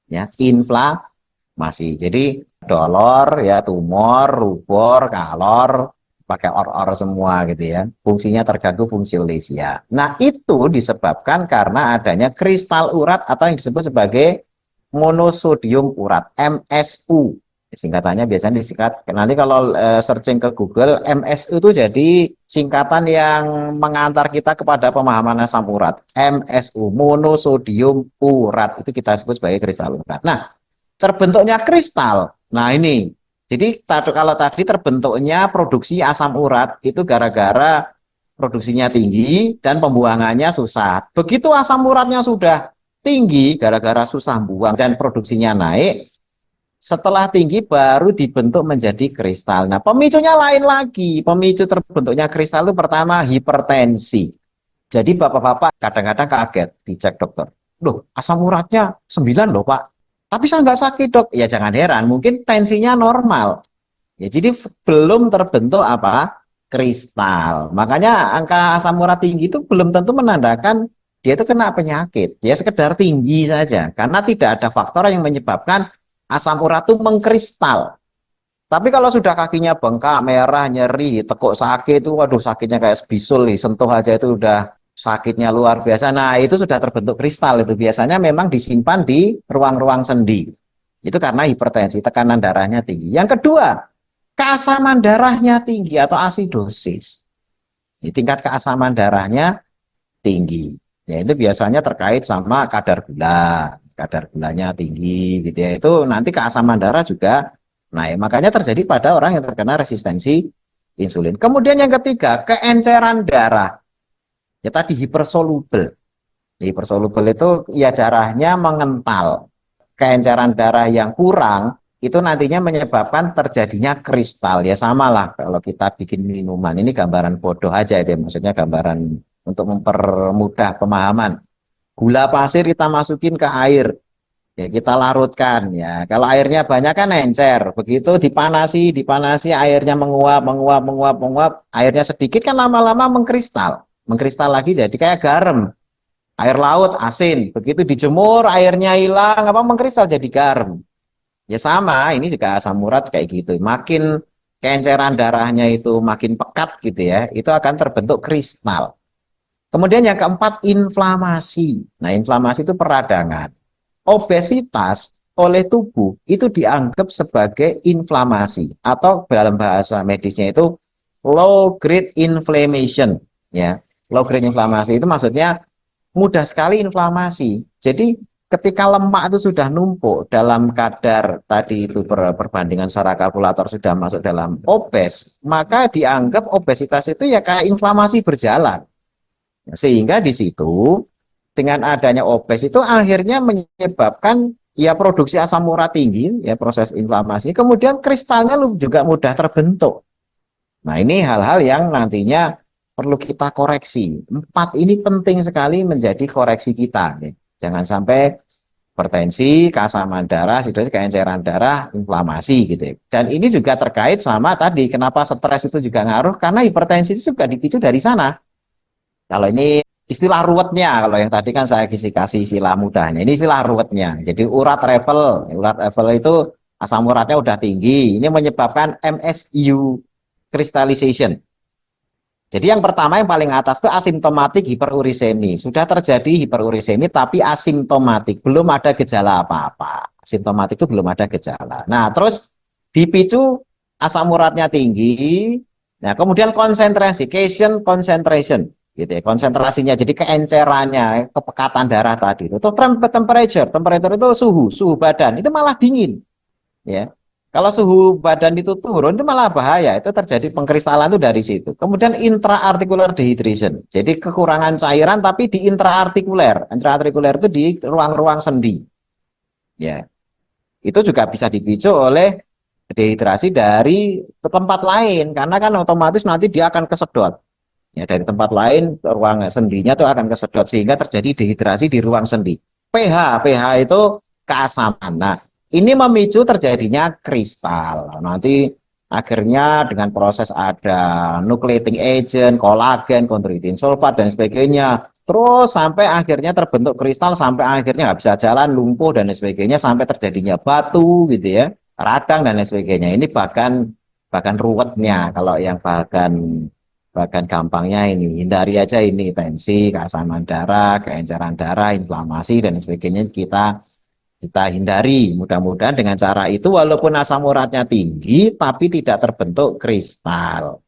Ya, inflamasi. Jadi dolor ya, tumor, rubor, kalor, pakai or semua gitu ya. Fungsinya terganggu fungsi olisia. Nah, itu disebabkan karena adanya kristal urat atau yang disebut sebagai monosodium urat, MSU. Singkatannya biasanya disingkat, nanti kalau searching ke Google, MSU itu jadi singkatan yang mengantar kita kepada pemahaman asam urat. MSU, monosodium urat, itu kita sebut sebagai kristal urat. Nah, terbentuknya kristal. Nah ini, jadi kalau tadi terbentuknya produksi asam urat itu gara-gara produksinya tinggi dan pembuangannya susah. Begitu asam uratnya sudah tinggi gara-gara susah buang dan produksinya naik, setelah tinggi baru dibentuk menjadi kristal. Nah pemicunya lain lagi. Pemicu terbentuknya kristal itu pertama hipertensi. Jadi bapak-bapak kadang-kadang kaget dicek dokter. Loh asam uratnya 9 loh Pak. Tapi saya nggak sakit dok. Ya jangan heran, mungkin tensinya normal. Ya jadi belum terbentuk apa? Kristal. Makanya angka asam urat tinggi itu belum tentu menandakan dia itu kena penyakit. Dia sekedar tinggi saja. Karena tidak ada faktor yang menyebabkan asam urat itu mengkristal. Tapi kalau sudah kakinya bengkak, merah, nyeri, tekuk sakit itu, waduh sakitnya kayak bisul, sentuh aja itu udah sakitnya luar biasa. Nah itu sudah terbentuk kristal itu. Biasanya memang disimpan di ruang-ruang sendi. Itu karena hipertensi, tekanan darahnya tinggi. Yang kedua, keasaman darahnya tinggi atau asidosis. Tingkat keasaman darahnya tinggi. Ya itu biasanya terkait sama kadar gula. Kadar gulanya tinggi gitu ya. Itu nanti keasaman darah juga naik. Makanya terjadi pada orang yang terkena resistensi insulin. Kemudian yang ketiga, keenceran darah. Ya tadi hipersolubel. Hipersolubel itu ya darahnya mengental. Keenceran darah yang kurang itu nantinya menyebabkan terjadinya kristal. Ya samalah kalau kita bikin minuman. Ini gambaran bodoh aja itu, maksudnya gambaran untuk mempermudah pemahaman. Gula pasir kita masukin ke air, ya kita larutkan ya. Kalau airnya banyak kan encer. Begitu dipanasi airnya menguap, airnya sedikit kan lama-lama mengkristal. Mengkristal lagi jadi kayak garam. Air laut asin, begitu dijemur airnya hilang, mengkristal jadi garam. Ya sama, ini juga asam urat kayak gitu. Makin keenceran darahnya itu makin pekat gitu ya, itu akan terbentuk kristal. Kemudian yang keempat, inflamasi. Nah, inflamasi itu peradangan. Obesitas oleh tubuh itu dianggap sebagai inflamasi atau dalam bahasa medisnya itu low grade inflammation ya. Low grade inflamasi itu maksudnya mudah sekali inflamasi. Jadi ketika lemak itu sudah numpuk dalam kadar tadi itu perbandingan secara kalkulator sudah masuk dalam obes, maka dianggap obesitas itu ya kayak inflamasi berjalan. Sehingga di situ dengan adanya obes itu akhirnya menyebabkan ya produksi asam urat tinggi, ya proses inflamasi, kemudian kristalnya juga mudah terbentuk. Nah, ini hal-hal yang nantinya perlu kita koreksi. Empat ini penting sekali menjadi koreksi kita. Jangan sampai hipertensi, keasaman darah, sidosis, keenceran darah, inflamasi gitu. Dan ini juga terkait sama tadi, kenapa stres itu juga ngaruh, karena hipertensi itu juga dipicu dari sana. Kalau ini istilah ruwetnya, kalau yang tadi kan saya kasih istilah mudahnya, ini istilah ruwetnya. Jadi urat level itu asam uratnya udah tinggi, ini menyebabkan MSU crystallization. Jadi yang pertama yang paling atas itu asimptomatik hiperurisemi. Sudah terjadi hiperurisemi tapi asimptomatik, belum ada gejala apa-apa. Asimptomatik itu belum ada gejala. Nah, terus dipicu asam uratnya tinggi. Nah, kemudian konsentrasi, cation concentration gitu ya, konsentrasinya jadi keencerannya, kepekatan darah tadi itu. Terus temperature itu suhu badan itu malah dingin. Ya. Kalau suhu badan itu turun itu malah bahaya, itu terjadi pengkristalan itu dari situ. Kemudian intraarticular dehydration, jadi kekurangan cairan tapi di intraartikuler. Intraartikuler itu di ruang-ruang sendi. Ya, itu juga bisa dipicu oleh dehidrasi dari tempat lain, karena kan otomatis nanti dia akan kesedot. Ya, dari tempat lain ruang sendinya itu akan kesedot sehingga terjadi dehidrasi di ruang sendi. pH itu keasaman. Nah, ini memicu terjadinya kristal. Nanti akhirnya dengan proses ada nucleating agent, kolagen, kondroitin sulfat dan sebagainya. Terus sampai akhirnya terbentuk kristal, sampai akhirnya nggak bisa jalan, lumpuh dan sebagainya, sampai terjadinya batu gitu ya, radang dan sebagainya. Ini bahkan ruwetnya. Kalau yang bahkan gampangnya ini, hindari aja ini tensi, keasaman darah, keenceran darah, inflamasi dan sebagainya kita hindari. Mudah-mudahan dengan cara itu walaupun asam uratnya tinggi tapi tidak terbentuk kristal.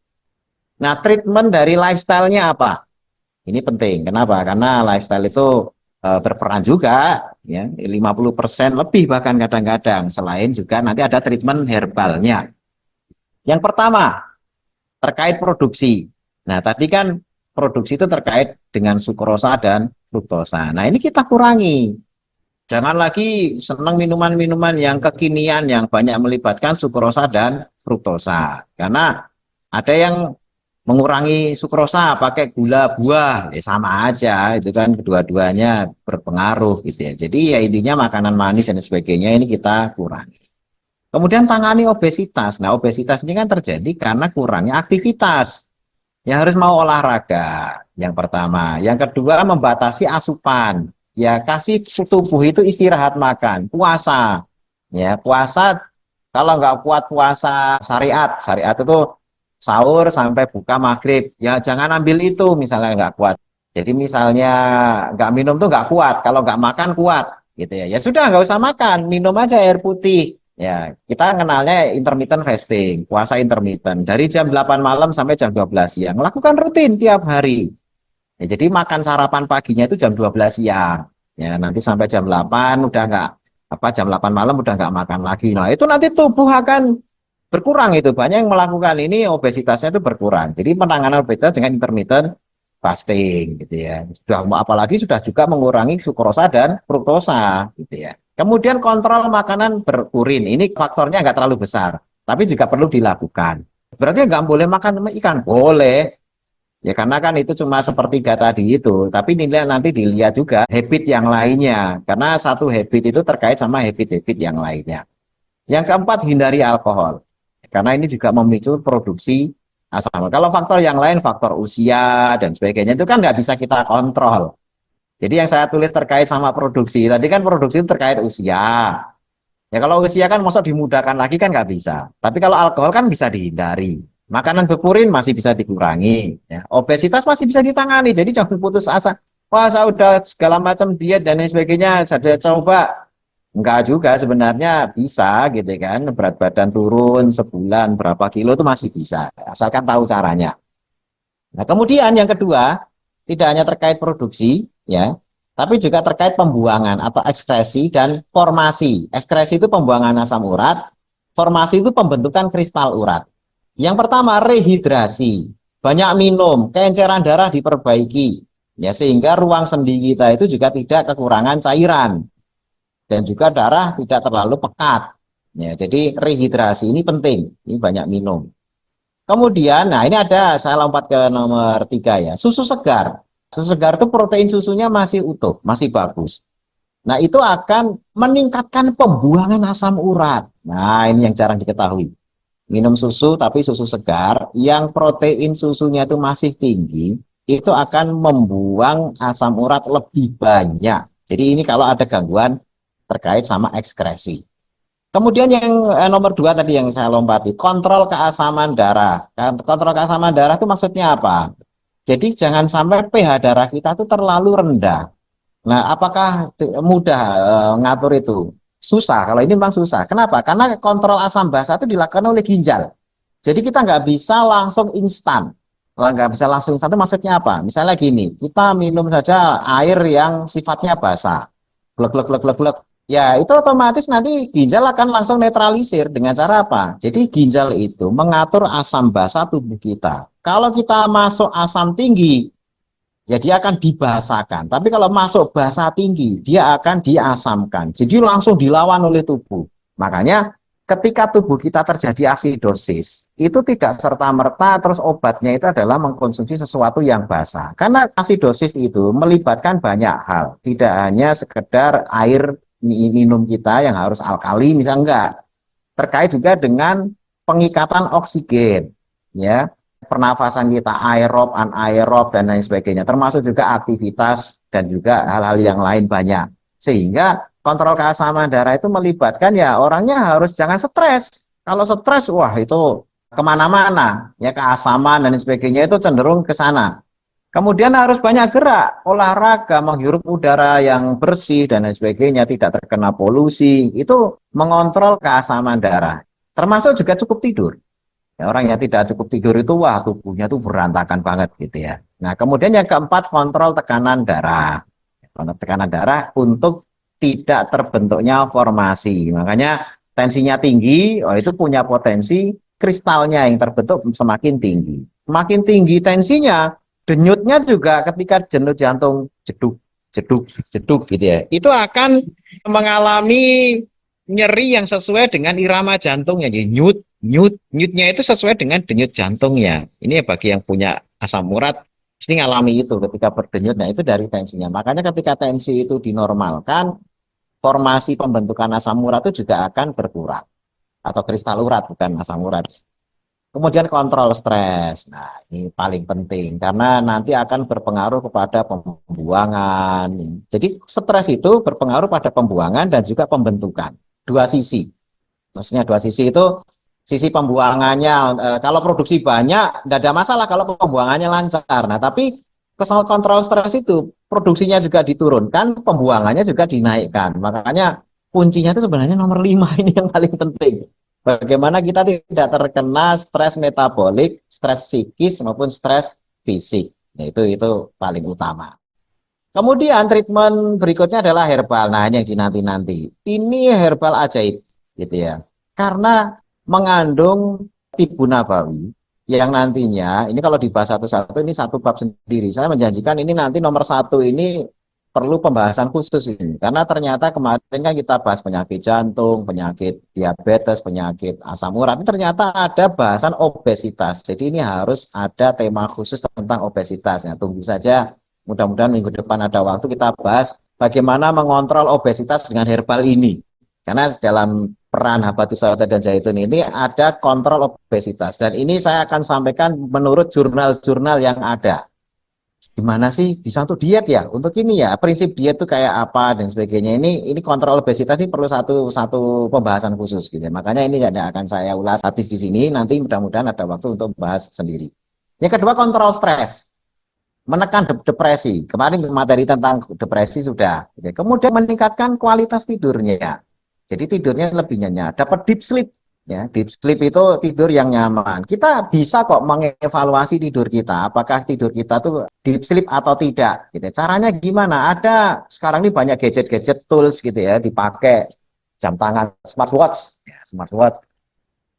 Nah, treatment dari lifestyle-nya apa? Ini penting. Kenapa? Karena lifestyle itu berperan juga ya, 50% lebih bahkan kadang-kadang. Selain juga nanti ada treatment herbalnya. Yang pertama, terkait produksi. Nah, tadi kan produksi itu terkait dengan sukrosa dan fruktosa. Nah, ini kita kurangi. Jangan lagi senang minuman-minuman yang kekinian yang banyak melibatkan sukrosa dan fruktosa. Karena ada yang mengurangi sukrosa pakai gula buah, ya sama aja, itu kan kedua-duanya berpengaruh gitu ya. Jadi ya intinya makanan manis dan sebagainya ini kita kurangi. Kemudian tangani obesitas. Nah, obesitas ini kan terjadi karena kurangnya aktivitas. Yang harus mau olahraga, yang pertama. Yang kedua, membatasi asupan. Ya, kasih tubuh itu istirahat makan, puasa. Ya, puasa kalau nggak kuat puasa syariat itu sahur sampai buka maghrib. Ya, jangan ambil itu misalnya nggak kuat. Jadi misalnya nggak minum tuh nggak kuat, kalau nggak makan kuat, gitu ya. Ya sudah nggak usah makan, minum aja air putih. Ya, kita kenalnya intermittent fasting, puasa intermittent dari jam 8 malam sampai jam 12 siang. Lakukan rutin tiap hari. Ya, jadi makan sarapan paginya itu jam 12 siang. Ya, nanti sampai jam 8 udah nggak jam 8 malam udah nggak makan lagi. Nah, itu nanti tubuh akan berkurang itu. Banyak yang melakukan ini obesitasnya itu berkurang. Jadi penanganan obesitas dengan intermittent fasting gitu ya. Sudah apalagi sudah juga mengurangi sukrosa dan fruktosa gitu ya. Kemudian kontrol makanan berurin. Ini faktornya nggak terlalu besar, tapi juga perlu dilakukan. Berarti nggak boleh makan ikan? Boleh. Ya karena kan itu cuma sepertiga tadi itu. Tapi nilai nanti dilihat juga habit yang lainnya. Karena satu habit itu terkait sama habit-habit yang lainnya. Yang keempat, hindari alkohol. Karena ini juga memicu produksi asam. Kalau faktor yang lain, faktor usia dan sebagainya itu kan nggak bisa kita kontrol. Jadi yang saya tulis terkait sama produksi, tadi kan produksi itu terkait usia. Ya kalau usia kan masuk dimudahkan lagi kan nggak bisa. Tapi kalau alkohol kan bisa dihindari. Makanan berpurin masih bisa dikurangi. Ya. Obesitas masih bisa ditangani. Jadi jangan putus asa. Wah, saya udah segala macam diet dan lain sebagainya. Saya coba. Enggak juga sebenarnya bisa gitu kan. Berat badan turun sebulan berapa kilo itu masih bisa. Asalkan tahu caranya. Nah, kemudian yang kedua, tidak hanya terkait produksi, ya, tapi juga terkait pembuangan atau ekskresi dan formasi. Ekskresi itu pembuangan asam urat, formasi itu pembentukan kristal urat. Yang pertama, rehidrasi. Banyak minum, keenceran darah diperbaiki, ya, sehingga ruang sendi kita itu juga tidak kekurangan cairan dan juga darah tidak terlalu pekat. Ya, jadi rehidrasi ini penting, ini banyak minum. Kemudian, nah ini ada, saya lompat ke nomor 3 ya, susu segar. Susu segar itu protein susunya masih utuh, masih bagus. Nah itu akan meningkatkan pembuangan asam urat. Nah ini yang jarang diketahui. Minum susu tapi susu segar, yang protein susunya itu masih tinggi, itu akan membuang asam urat lebih banyak. Jadi ini kalau ada gangguan terkait sama ekskresi. Kemudian yang nomor 2 tadi yang saya lompati, kontrol keasaman darah. Kontrol keasaman darah itu maksudnya apa? Jadi jangan sampai pH darah kita itu terlalu rendah. Nah, apakah mudah ngatur itu? Susah, kalau ini memang susah. Kenapa? Karena kontrol asam basa itu dilakukan oleh ginjal. Jadi kita nggak bisa langsung instan. Kalau nggak bisa langsung instan itu maksudnya apa? Misalnya gini, kita minum saja air yang sifatnya basah. Glek, glek, glek, glek, glek. Ya, itu otomatis nanti ginjal akan langsung netralisir dengan cara apa? Jadi ginjal itu mengatur asam basa tubuh kita. Kalau kita masuk asam tinggi, ya dia akan dibasahkan. Tapi kalau masuk basa tinggi, dia akan diasamkan. Jadi langsung dilawan oleh tubuh. Makanya ketika tubuh kita terjadi asidosis, itu tidak serta-merta terus obatnya itu adalah mengkonsumsi sesuatu yang basah. Karena asidosis itu melibatkan banyak hal. Tidak hanya sekedar air minum kita yang harus alkali, misalnya enggak. Terkait juga dengan pengikatan oksigen, ya, pernafasan kita aerob, anaerob dan lain sebagainya, termasuk juga aktivitas dan juga hal-hal yang lain banyak. Sehingga kontrol keasaman darah itu melibatkan ya orangnya harus jangan stres. Kalau stres, wah itu kemana-mana, ya keasaman dan lain sebagainya itu cenderung ke sana. Kemudian harus banyak gerak, olahraga, menghirup udara yang bersih dan lain sebagainya, tidak terkena polusi, itu mengontrol keasaman darah. Termasuk juga cukup tidur. Ya, orang yang tidak cukup tidur itu, wah tubuhnya tuh berantakan banget gitu ya. Nah kemudian yang keempat, kontrol tekanan darah. Kontrol tekanan darah untuk tidak terbentuknya formasi. Makanya tensinya tinggi, oh itu punya potensi kristalnya yang terbentuk semakin tinggi. Semakin tinggi tensinya, denyutnya juga ketika denyut jantung jeduk, jeduk, jeduk gitu ya. Itu akan mengalami nyeri yang sesuai dengan irama jantungnya. Jadi nyutnya itu sesuai dengan denyut jantungnya. Ini bagi yang punya asam urat pasti ngalami itu ketika berdenyut. Nah itu dari tensinya. Makanya ketika tensi itu dinormalkan, formasi pembentukan asam urat itu juga akan berkurang. Atau kristal urat, bukan asam urat. Kemudian kontrol stres. Nah, ini paling penting karena nanti akan berpengaruh kepada pembuangan. Jadi stres itu berpengaruh pada pembuangan dan juga pembentukan. Dua sisi. Maksudnya dua sisi itu sisi pembuangannya kalau produksi banyak tidak ada masalah kalau pembuangannya lancar. Nah, tapi kesal kontrol stres itu produksinya juga diturunkan, pembuangannya juga dinaikkan. Makanya kuncinya itu sebenarnya nomor 5 ini yang paling penting. Bagaimana kita tidak terkena stres metabolik, stres psikis maupun stres fisik. Nah, itu paling utama. Kemudian treatment berikutnya adalah herbal. Nah, ini yang dinanti-nanti. Ini herbal ajaib, gitu ya. Karena mengandung tibu nabawi yang nantinya, ini kalau dibahas satu-satu, ini satu bab sendiri. Saya menjanjikan ini nanti nomor 1 ini perlu pembahasan khusus ini. Karena ternyata kemarin kan kita bahas penyakit jantung, penyakit diabetes, penyakit asam urat. Ini ternyata ada bahasan obesitas. Jadi ini harus ada tema khusus tentang obesitasnya. Tunggu saja. Mudah-mudahan minggu depan ada waktu kita bahas bagaimana mengontrol obesitas dengan herbal ini. Karena dalam peran habatus sauda dan zaitun ini ada kontrol obesitas. Dan ini saya akan sampaikan menurut jurnal-jurnal yang ada. gimana sih bisa untuk diet ya? Untuk ini ya, prinsip diet tuh kayak apa dan sebagainya. Ini kontrol obesitas ini perlu satu satu pembahasan khusus gitu. Makanya ini tidak akan saya ulas habis di sini. Nanti mudah-mudahan ada waktu untuk bahas sendiri. Yang kedua kontrol stres, menekan depresi. Kemarin materi tentang depresi sudah. Gitu. Kemudian meningkatkan kualitas tidurnya. Jadi tidurnya lebih nyenyak. Dapat deep sleep. Ya, deep sleep itu tidur yang nyaman. Kita bisa kok mengevaluasi tidur kita. Apakah tidur kita tuh deep sleep atau tidak. Gitu. Caranya gimana? Ada sekarang ini banyak gadget-gadget tools gitu ya dipakai jam tangan smartwatch. Ya, smartwatch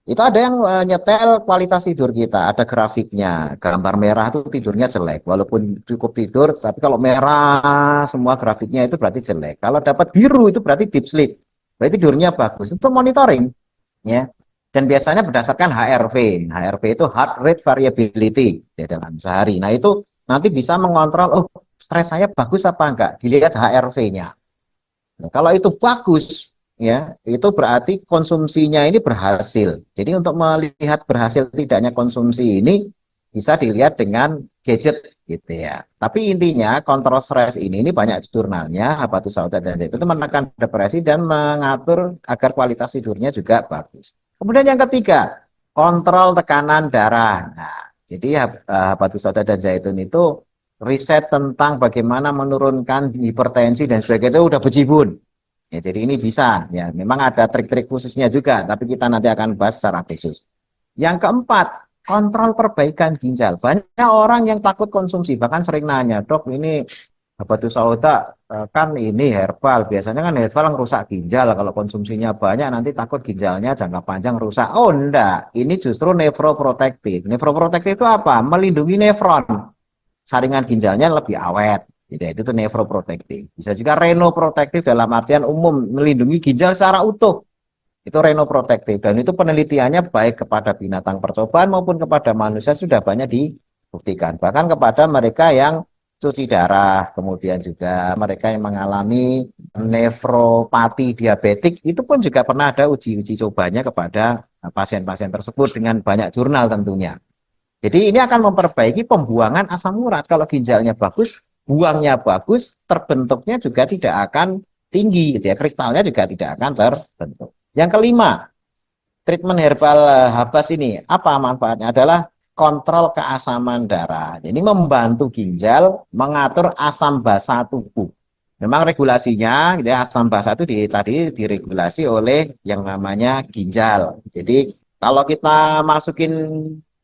itu ada yang nyetel kualitas tidur kita, ada grafiknya. Gambar merah itu tidurnya jelek, walaupun cukup tidur, tapi kalau merah semua grafiknya itu berarti jelek. Kalau dapat biru itu berarti deep sleep, berarti tidurnya bagus. Itu monitoring, ya. Dan biasanya berdasarkan HRV. HRV itu heart rate variability ya, dalam sehari. Nah itu nanti bisa mengontrol, oh stres saya bagus apa enggak, dilihat HRV-nya. Nah, kalau itu bagus, ya, itu berarti konsumsinya ini berhasil. Jadi untuk melihat berhasil tidaknya konsumsi ini bisa dilihat dengan gadget gitu ya. Tapi intinya kontrol stres ini banyak jurnalnya, Habatus Sauda dan itu menekan depresi dan mengatur agar kualitas tidurnya juga bagus. Kemudian yang ketiga, kontrol tekanan darah. Nah, jadi Habatus Sauda dan Zaitun itu riset tentang bagaimana menurunkan hipertensi dan sebagainya itu udah bejibun. Ya, jadi ini bisa, ya memang ada trik-trik khususnya juga, tapi kita nanti akan bahas secara khusus. Yang keempat, kontrol perbaikan ginjal. Banyak orang yang takut konsumsi, bahkan sering nanya, dok ini Habatus Sauda kan ini herbal, biasanya kan herbal ngerusak ginjal, kalau konsumsinya banyak nanti takut ginjalnya jangka panjang rusak. Oh enggak, ini justru nefroprotektif. Nefroprotektif itu apa? Melindungi nefron, saringan ginjalnya lebih awet. Gitu, itu tuh nefroprotektif. Bisa juga renoprotektif dalam artian umum, melindungi ginjal secara utuh. Itu renoprotektif. Dan itu penelitiannya baik kepada binatang percobaan maupun kepada manusia sudah banyak dibuktikan. Bahkan kepada mereka yang cuci darah, kemudian juga mereka yang mengalami nefropati diabetik, itu pun juga pernah ada uji-uji cobanya kepada pasien-pasien tersebut dengan banyak jurnal tentunya. Jadi ini akan memperbaiki pembuangan asam urat. Kalau ginjalnya bagus, buangnya bagus, terbentuknya juga tidak akan tinggi, gitu ya. Kristalnya juga tidak akan terbentuk. Yang kelima, treatment herbal habas ini apa manfaatnya? Adalah kontrol keasaman darah. Ini membantu ginjal mengatur asam basa tubuh. Memang regulasinya, gitu ya, asam basa itu tadi diregulasi oleh yang namanya ginjal. Jadi kalau kita masukin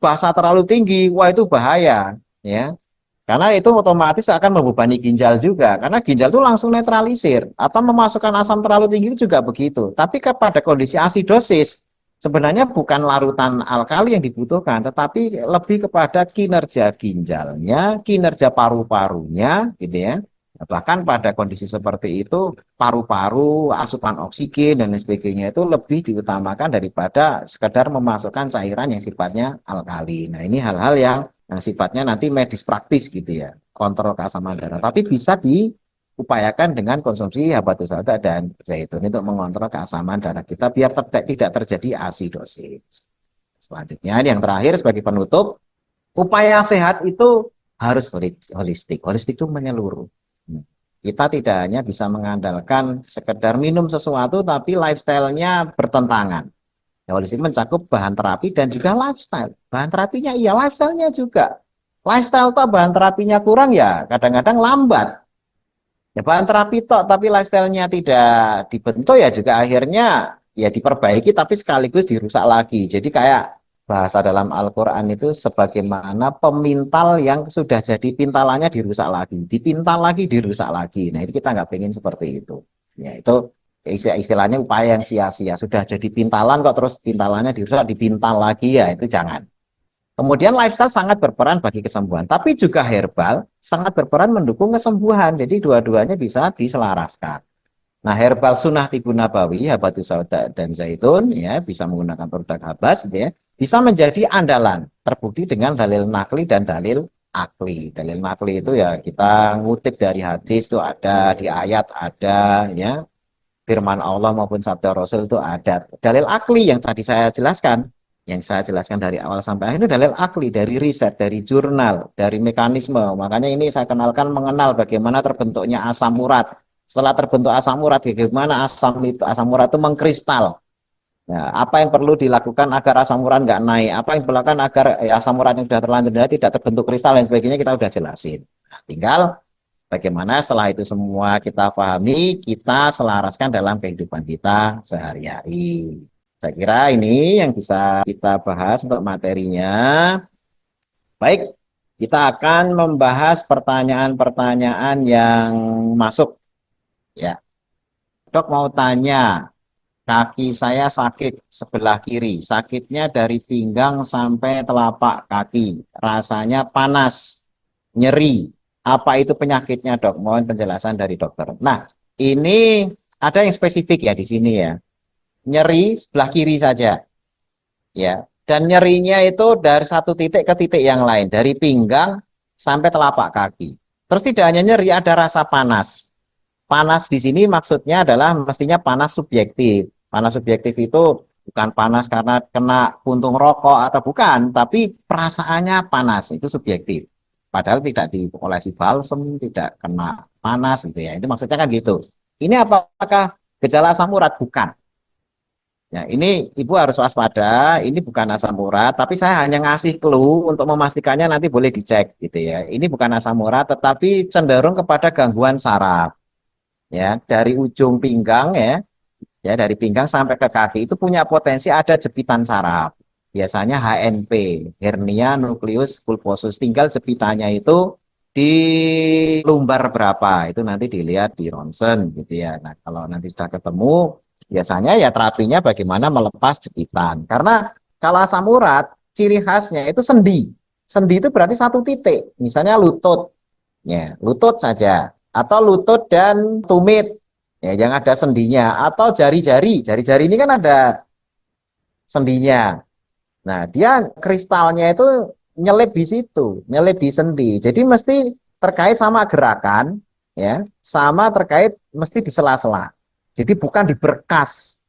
basa terlalu tinggi, wah itu bahaya, ya. Karena itu otomatis akan membebani ginjal juga, karena ginjal itu langsung netralisir, atau memasukkan asam terlalu tinggi juga begitu. Tapi kepada kondisi asidosis, sebenarnya bukan larutan alkali yang dibutuhkan, tetapi lebih kepada kinerja ginjalnya, kinerja paru-parunya, gitu ya. Bahkan pada kondisi seperti itu, paru-paru, asupan oksigen, dan lain sebagainya itu lebih diutamakan daripada sekedar memasukkan cairan yang sifatnya alkali. Nah, ini hal-hal yang sifatnya nanti medis praktis gitu ya, kontrol keasaman darah. Tapi bisa diupayakan dengan konsumsi habatus sauda dan zaitun untuk mengontrol keasaman darah kita biar tidak terjadi asidosis. Selanjutnya, yang terakhir sebagai penutup, upaya sehat itu harus holistik. Holistik itu menyeluruh. Kita tidak hanya bisa mengandalkan sekedar minum sesuatu, tapi lifestyle-nya bertentangan. Ya, holistik mencakup bahan terapi dan juga lifestyle. Bahan terapinya iya, lifestyle-nya juga. Lifestyle toh bahan terapinya kurang ya, kadang-kadang lambat. Ya bahan terapi toh, tapi lifestyle-nya tidak dibentuk ya juga akhirnya ya diperbaiki tapi sekaligus dirusak lagi. Jadi kayak bahasa dalam Al-Quran itu sebagaimana pemintal yang sudah jadi pintalannya dirusak lagi, dipintal lagi, dirusak lagi. Nah ini kita nggak pengen seperti itu. Ya itu istilahnya upaya yang sia-sia. Sudah jadi pintalan kok terus pintalannya dirusak, dipintal lagi ya itu jangan. Kemudian lifestyle sangat berperan bagi kesembuhan, tapi juga herbal sangat berperan mendukung kesembuhan. Jadi dua-duanya bisa diselaraskan. Nah, herbal sunnah tibu nabawi, habatus sauda dan zaitun, ya bisa menggunakan produk habas, ya bisa menjadi andalan. Terbukti dengan dalil nakli dan dalil akli. Dalil nakli itu ya kita ngutip dari hadis itu ada, di ayat ada, ya firman Allah maupun sabda Rasul itu ada. Dalil akli yang tadi saya jelaskan, Yang saya jelaskan dari awal sampai akhir ini dalil akli, dari riset, dari jurnal, dari mekanisme. Makanya ini saya kenalkan mengenal bagaimana terbentuknya asam urat. Setelah terbentuk asam urat, bagaimana asam urat itu mengkristal. Nah, apa yang perlu dilakukan agar asam urat nggak naik? Apa yang dilakukan agar asam urat yang sudah terlanjur naik tidak terbentuk kristal dan sebagainya kita sudah jelasin. Nah, tinggal bagaimana setelah itu semua kita pahami, kita selaraskan dalam kehidupan kita sehari-hari. Saya kira ini yang bisa kita bahas untuk materinya. Baik, kita akan membahas pertanyaan-pertanyaan yang masuk. Ya, Dok mau tanya, kaki saya sakit sebelah kiri. Sakitnya dari pinggang sampai telapak kaki. Rasanya panas, nyeri. Apa itu penyakitnya, Dok? Mohon penjelasan dari dokter. Nah, ini ada yang spesifik ya di sini ya. Nyeri sebelah kiri saja. Ya, dan nyerinya itu dari satu titik ke titik yang lain, dari pinggang sampai telapak kaki. Terus tidak hanya nyeri, ada rasa panas. Panas di sini maksudnya adalah mestinya panas subjektif. Panas subjektif itu bukan panas karena kena puntung rokok atau bukan, tapi perasaannya panas, itu subjektif. Padahal tidak diolesi balsem, tidak kena panas gitu ya. Itu maksudnya kan gitu. Ini apakah gejala asam urat? Bukan. Ya, ini Ibu harus waspada, ini bukan asam urat, tapi saya hanya ngasih clue untuk memastikannya nanti boleh dicek gitu ya. Ini bukan asam urat, tetapi cenderung kepada gangguan saraf. Ya, dari ujung pinggang ya dari pinggang sampai ke kaki itu punya potensi ada jepitan saraf. Biasanya HNP, hernia nucleus pulposus. Tinggal jepitannya itu di lumbar berapa, itu nanti dilihat di ronsen gitu ya. Nah, kalau nanti sudah ketemu, biasanya ya terapinya bagaimana melepas jepitan. Karena kalau asam urat, ciri khasnya itu sendi. Sendi itu berarti satu titik. Misalnya lutut, ya lutut saja. Atau lutut dan tumit, ya yang ada sendinya. Atau jari-jari. Jari-jari ini kan ada sendinya. Nah, dia kristalnya itu nyelip di situ, nyelip di sendi. Jadi mesti terkait sama gerakan, ya, sama terkait mesti di sela-sela. Jadi bukan di berkas.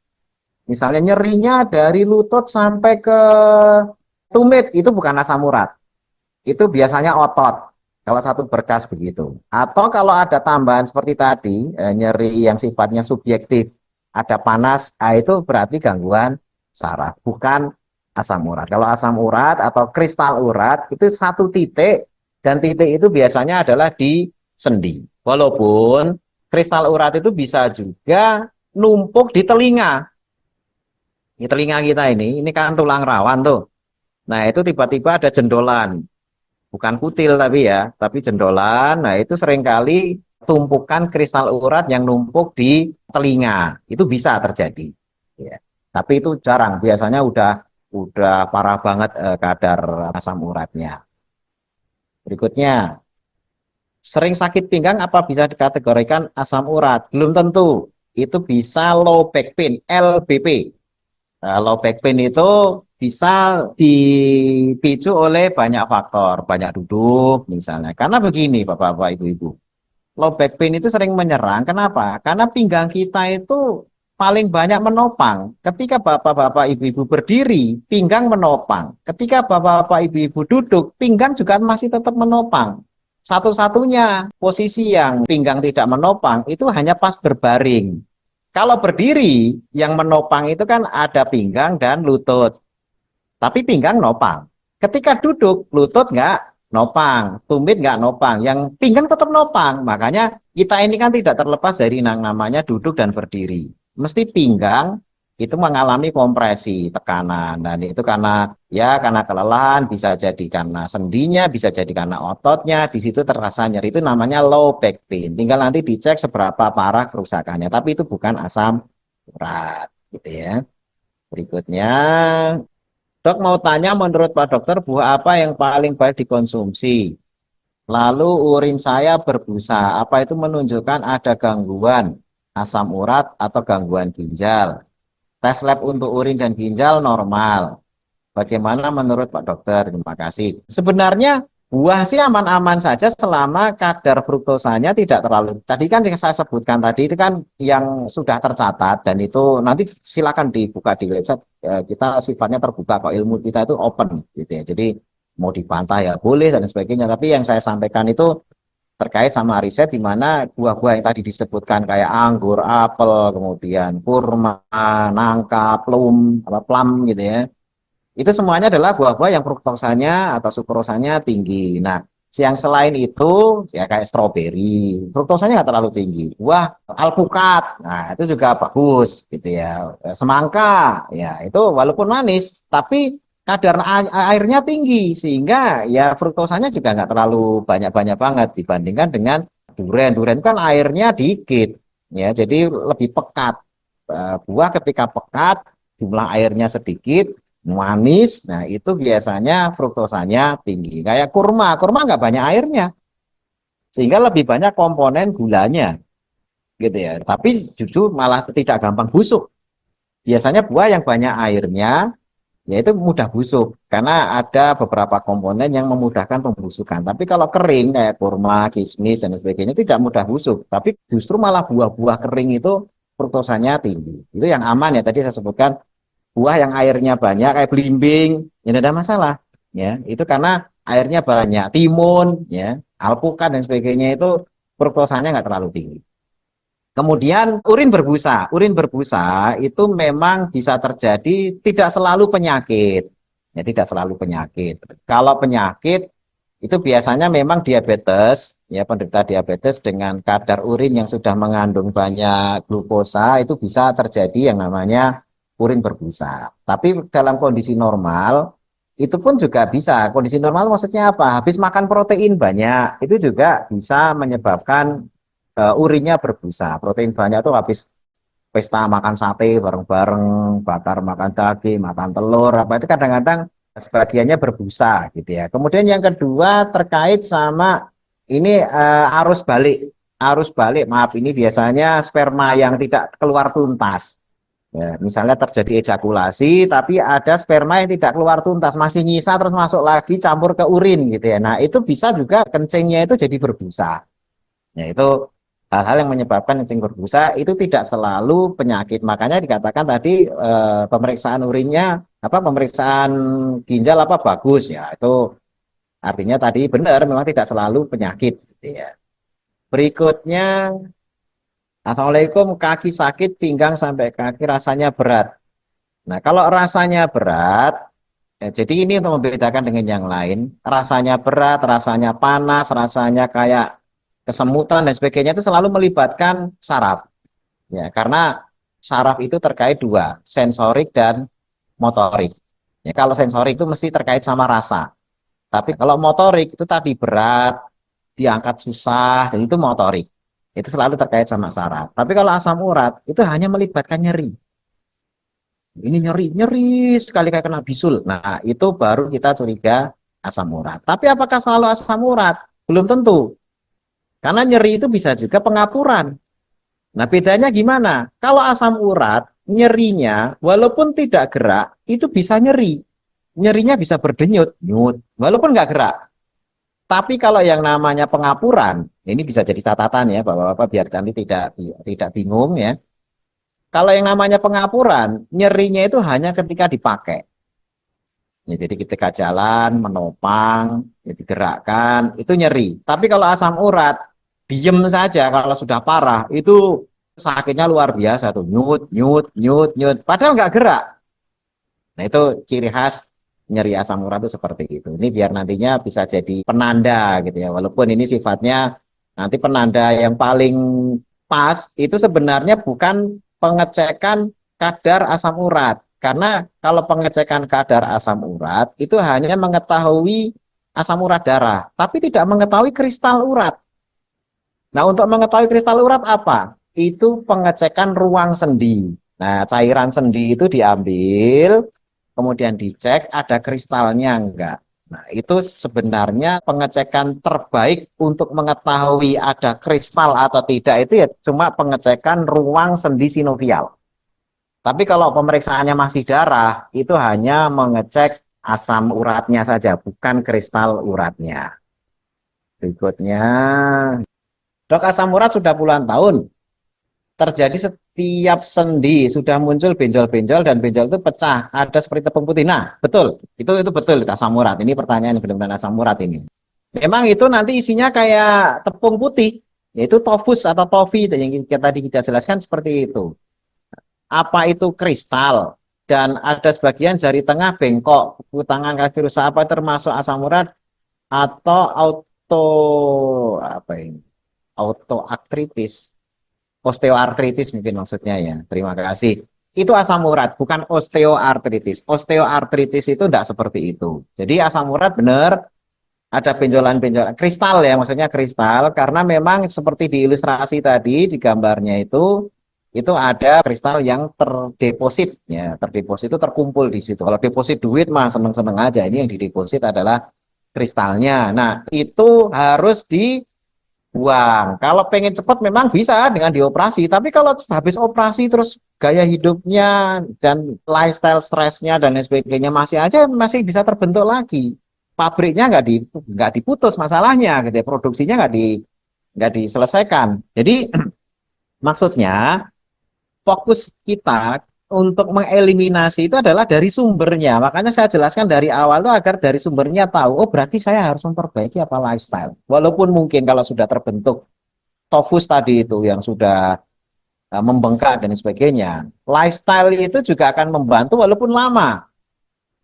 Misalnya nyerinya dari lutut sampai ke tumit itu bukan asam urat. Itu biasanya otot. Kalau satu berkas begitu. Atau kalau ada tambahan seperti tadi, nyeri yang sifatnya subjektif, ada panas, itu berarti gangguan saraf, bukan asam urat. Kalau asam urat atau kristal urat itu satu titik dan titik itu biasanya adalah di sendi. Walaupun kristal urat itu bisa juga numpuk di telinga. Di telinga kita ini kan tulang rawan tuh. Nah, itu tiba-tiba ada jendolan. Bukan kutil tapi ya, tapi jendolan. Nah, itu seringkali tumpukan kristal urat yang numpuk di telinga. Itu bisa terjadi. Ya. Tapi itu jarang. Biasanya udah parah banget kadar asam uratnya. Berikutnya, sering sakit pinggang apa bisa dikategorikan asam urat? Belum tentu. Itu bisa low back pain, LBP. Nah, low back pain itu bisa dipicu oleh banyak faktor, banyak duduk misalnya. Karena begini Bapak-Bapak, Ibu-ibu. Low back pain itu sering menyerang. Kenapa? Karena pinggang kita itu paling banyak menopang. Ketika Bapak-Bapak, Ibu-ibu berdiri, pinggang menopang. Ketika Bapak-Bapak, Ibu-ibu duduk, pinggang juga masih tetap menopang. Satu-satunya posisi yang pinggang tidak menopang itu hanya pas berbaring. Kalau berdiri, yang menopang itu kan ada pinggang dan lutut. Tapi pinggang nopang. Ketika duduk, lutut nggak nopang, tumit nggak nopang, yang pinggang tetap nopang. Makanya kita ini kan tidak terlepas dari yang namanya duduk dan berdiri. Mesti pinggang itu mengalami kompresi, tekanan. Dan itu karena kelelahan, bisa jadi karena sendinya, bisa jadi karena ototnya, di situ terasa nyeri. Itu namanya low back pain. Tinggal nanti dicek seberapa parah kerusakannya. Tapi itu bukan asam urat, gitu ya. Berikutnya, Dok mau tanya menurut Pak Dokter buah apa yang paling baik dikonsumsi? Lalu urin saya berbusa. Apa itu menunjukkan ada gangguan asam urat atau gangguan ginjal? Tes lab untuk urin dan ginjal normal. Bagaimana menurut Pak Dokter? Terima kasih. Sebenarnya Buah sih aman-aman saja selama kadar fruktosanya tidak terlalu. Tadi kan yang saya sebutkan tadi itu kan yang sudah tercatat dan itu nanti silakan dibuka di website. Kita sifatnya terbuka kok, ilmu kita itu open gitu ya. Jadi mau dibantah ya boleh dan sebagainya. Tapi yang saya sampaikan itu terkait sama riset di mana buah-buah yang tadi disebutkan kayak anggur, apel, kemudian kurma, nangka, plum gitu ya, itu semuanya adalah buah-buah yang fruktosanya atau sukrosanya tinggi. Nah, yang selain itu ya kayak stroberi, fruktosanya nggak terlalu tinggi. Buah alpukat, nah itu juga bagus gitu ya. Semangka, ya itu walaupun manis, tapi kadar airnya tinggi sehingga ya fruktosanya juga nggak terlalu banyak-banyak banget dibandingkan dengan durian. Durian kan airnya dikit, ya jadi lebih pekat. Buah ketika pekat, jumlah airnya sedikit, manis, nah itu biasanya fruktosanya tinggi. Kayak kurma, kurma nggak banyak airnya, sehingga lebih banyak komponen gulanya, gitu ya. Tapi justru malah tidak gampang busuk. Biasanya buah yang banyak airnya, yaitu mudah busuk, karena ada beberapa komponen yang memudahkan pembusukan. Tapi kalau kering, kayak kurma, kismis, dan sebagainya, tidak mudah busuk. Tapi justru malah buah-buah kering itu fruktosanya tinggi. Itu yang aman ya, tadi saya sebutkan buah yang airnya banyak kayak belimbing ya tidak ada masalah ya, itu karena airnya banyak. Timun ya, alpukat dan sebagainya itu fruktosanya nggak terlalu tinggi. Kemudian urin berbusa itu memang bisa terjadi, tidak selalu penyakit ya, tidak selalu penyakit. Kalau penyakit itu biasanya memang diabetes ya, penderita diabetes dengan kadar urin yang sudah mengandung banyak glukosa itu bisa terjadi yang namanya urin berbusa. Tapi dalam kondisi normal itu pun juga bisa. Kondisi normal maksudnya apa? Habis makan protein banyak itu juga bisa menyebabkan urinnya berbusa. Protein banyak itu habis pesta makan sate bareng-bareng, bakar makan daging, makan telur, apa itu kadang-kadang sebagiannya berbusa gitu ya. Kemudian yang kedua terkait sama ini arus balik. Arus balik, maaf, ini biasanya sperma yang tidak keluar tuntas. Ya, misalnya terjadi ejakulasi, tapi ada sperma yang tidak keluar tuntas, masih nyisa terus masuk lagi campur ke urin gitu ya. Nah, itu bisa juga kencingnya itu jadi berbusa. Ya, itu hal-hal yang menyebabkan kencing berbusa itu tidak selalu penyakit. Makanya dikatakan tadi pemeriksaan urinnya apa, pemeriksaan ginjal apa bagus ya. Itu artinya tadi benar memang tidak selalu penyakit gitu ya. Berikutnya, Assalamualaikum, kaki sakit pinggang sampai kaki rasanya berat. Nah, kalau rasanya berat, ya, jadi ini untuk membedakan dengan yang lain. Rasanya berat, rasanya panas, rasanya kayak kesemutan dan sebagainya itu selalu melibatkan saraf. Ya, karena saraf itu terkait dua, sensorik dan motorik. Ya, kalau sensorik itu mesti terkait sama rasa. Tapi kalau motorik itu tadi berat, diangkat susah, dan itu motorik. Itu selalu terkait sama saraf. Tapi kalau asam urat itu hanya melibatkan nyeri. Ini nyeri sekali kayak kena bisul. Nah, itu baru kita curiga asam urat. Tapi apakah selalu asam urat? Belum tentu. Karena nyeri itu bisa juga pengapuran. Nah, bedanya gimana? Kalau asam urat, nyerinya walaupun tidak gerak, itu bisa nyeri. Nyerinya bisa berdenyut, nyut, walaupun nggak gerak. Tapi kalau yang namanya pengapuran, ini bisa jadi catatan ya, Bapak-bapak, biar nanti tidak bingung ya. Kalau yang namanya pengapuran, nyerinya itu hanya ketika dipakai. Ya, jadi ketika jalan, menopang, ya, digerakkan, itu nyeri. Tapi kalau asam urat, diem saja kalau sudah parah, itu sakitnya luar biasa tuh, nyut, nyut, nyut, nyut. Padahal nggak gerak. Nah, itu ciri khas nyeri asam urat itu seperti itu. Ini biar nantinya bisa jadi penanda gitu ya. Walaupun ini sifatnya nanti penanda yang paling pas itu sebenarnya bukan pengecekan kadar asam urat. Karena kalau pengecekan kadar asam urat itu hanya mengetahui asam urat darah, tapi tidak mengetahui kristal urat. Nah, untuk mengetahui kristal urat apa? Itu pengecekan ruang sendi. Nah, cairan sendi itu diambil, kemudian dicek ada kristalnya enggak. Nah, itu sebenarnya pengecekan terbaik untuk mengetahui ada kristal atau tidak itu ya cuma pengecekan ruang sendi sinovial. Tapi kalau pemeriksaannya masih darah, itu hanya mengecek asam uratnya saja, bukan kristal uratnya. Berikutnya, Dok, asam urat sudah puluhan tahun terjadi setiap sendi, sudah muncul benjol-benjol dan benjol itu pecah, ada seperti tepung putih. Nah, betul, itu betul asam urat. Ini pertanyaan benar-benar asam urat ini. Memang itu nanti isinya kayak tepung putih, yaitu tofus atau tofi yang tadi kita jelaskan seperti itu. Apa itu kristal? Dan ada sebagian jari tengah bengkok, buku tangan kaki rusak, apa termasuk asam urat atau apa ini? Autoartritis, osteoartritis mungkin maksudnya ya. Terima kasih. Itu asam urat, bukan osteoartritis. Osteoartritis itu tidak seperti itu. Jadi asam urat benar ada benjolan-benjolan kristal ya, maksudnya kristal karena memang seperti di ilustrasi tadi di gambarnya itu ada kristal yang terdeposit ya, terdeposit itu terkumpul di situ. Kalau deposit duit mah seneng-seneng aja. Ini yang dideposit adalah kristalnya. Nah, itu harus dibuang. Kalau pengen cepat memang bisa dengan dioperasi, tapi kalau habis operasi terus gaya hidupnya dan lifestyle stresnya dan lain sebagainya masih bisa terbentuk lagi. Pabriknya nggak diputus masalahnya, gitu ya. Produksinya nggak diselesaikan. Jadi maksudnya fokus kita untuk mengeliminasi itu adalah dari sumbernya. Makanya saya jelaskan dari awal itu agar dari sumbernya tahu, oh berarti saya harus memperbaiki apa lifestyle. Walaupun mungkin kalau sudah terbentuk tofus tadi itu yang sudah membengkak dan sebagainya, lifestyle itu juga akan membantu walaupun lama.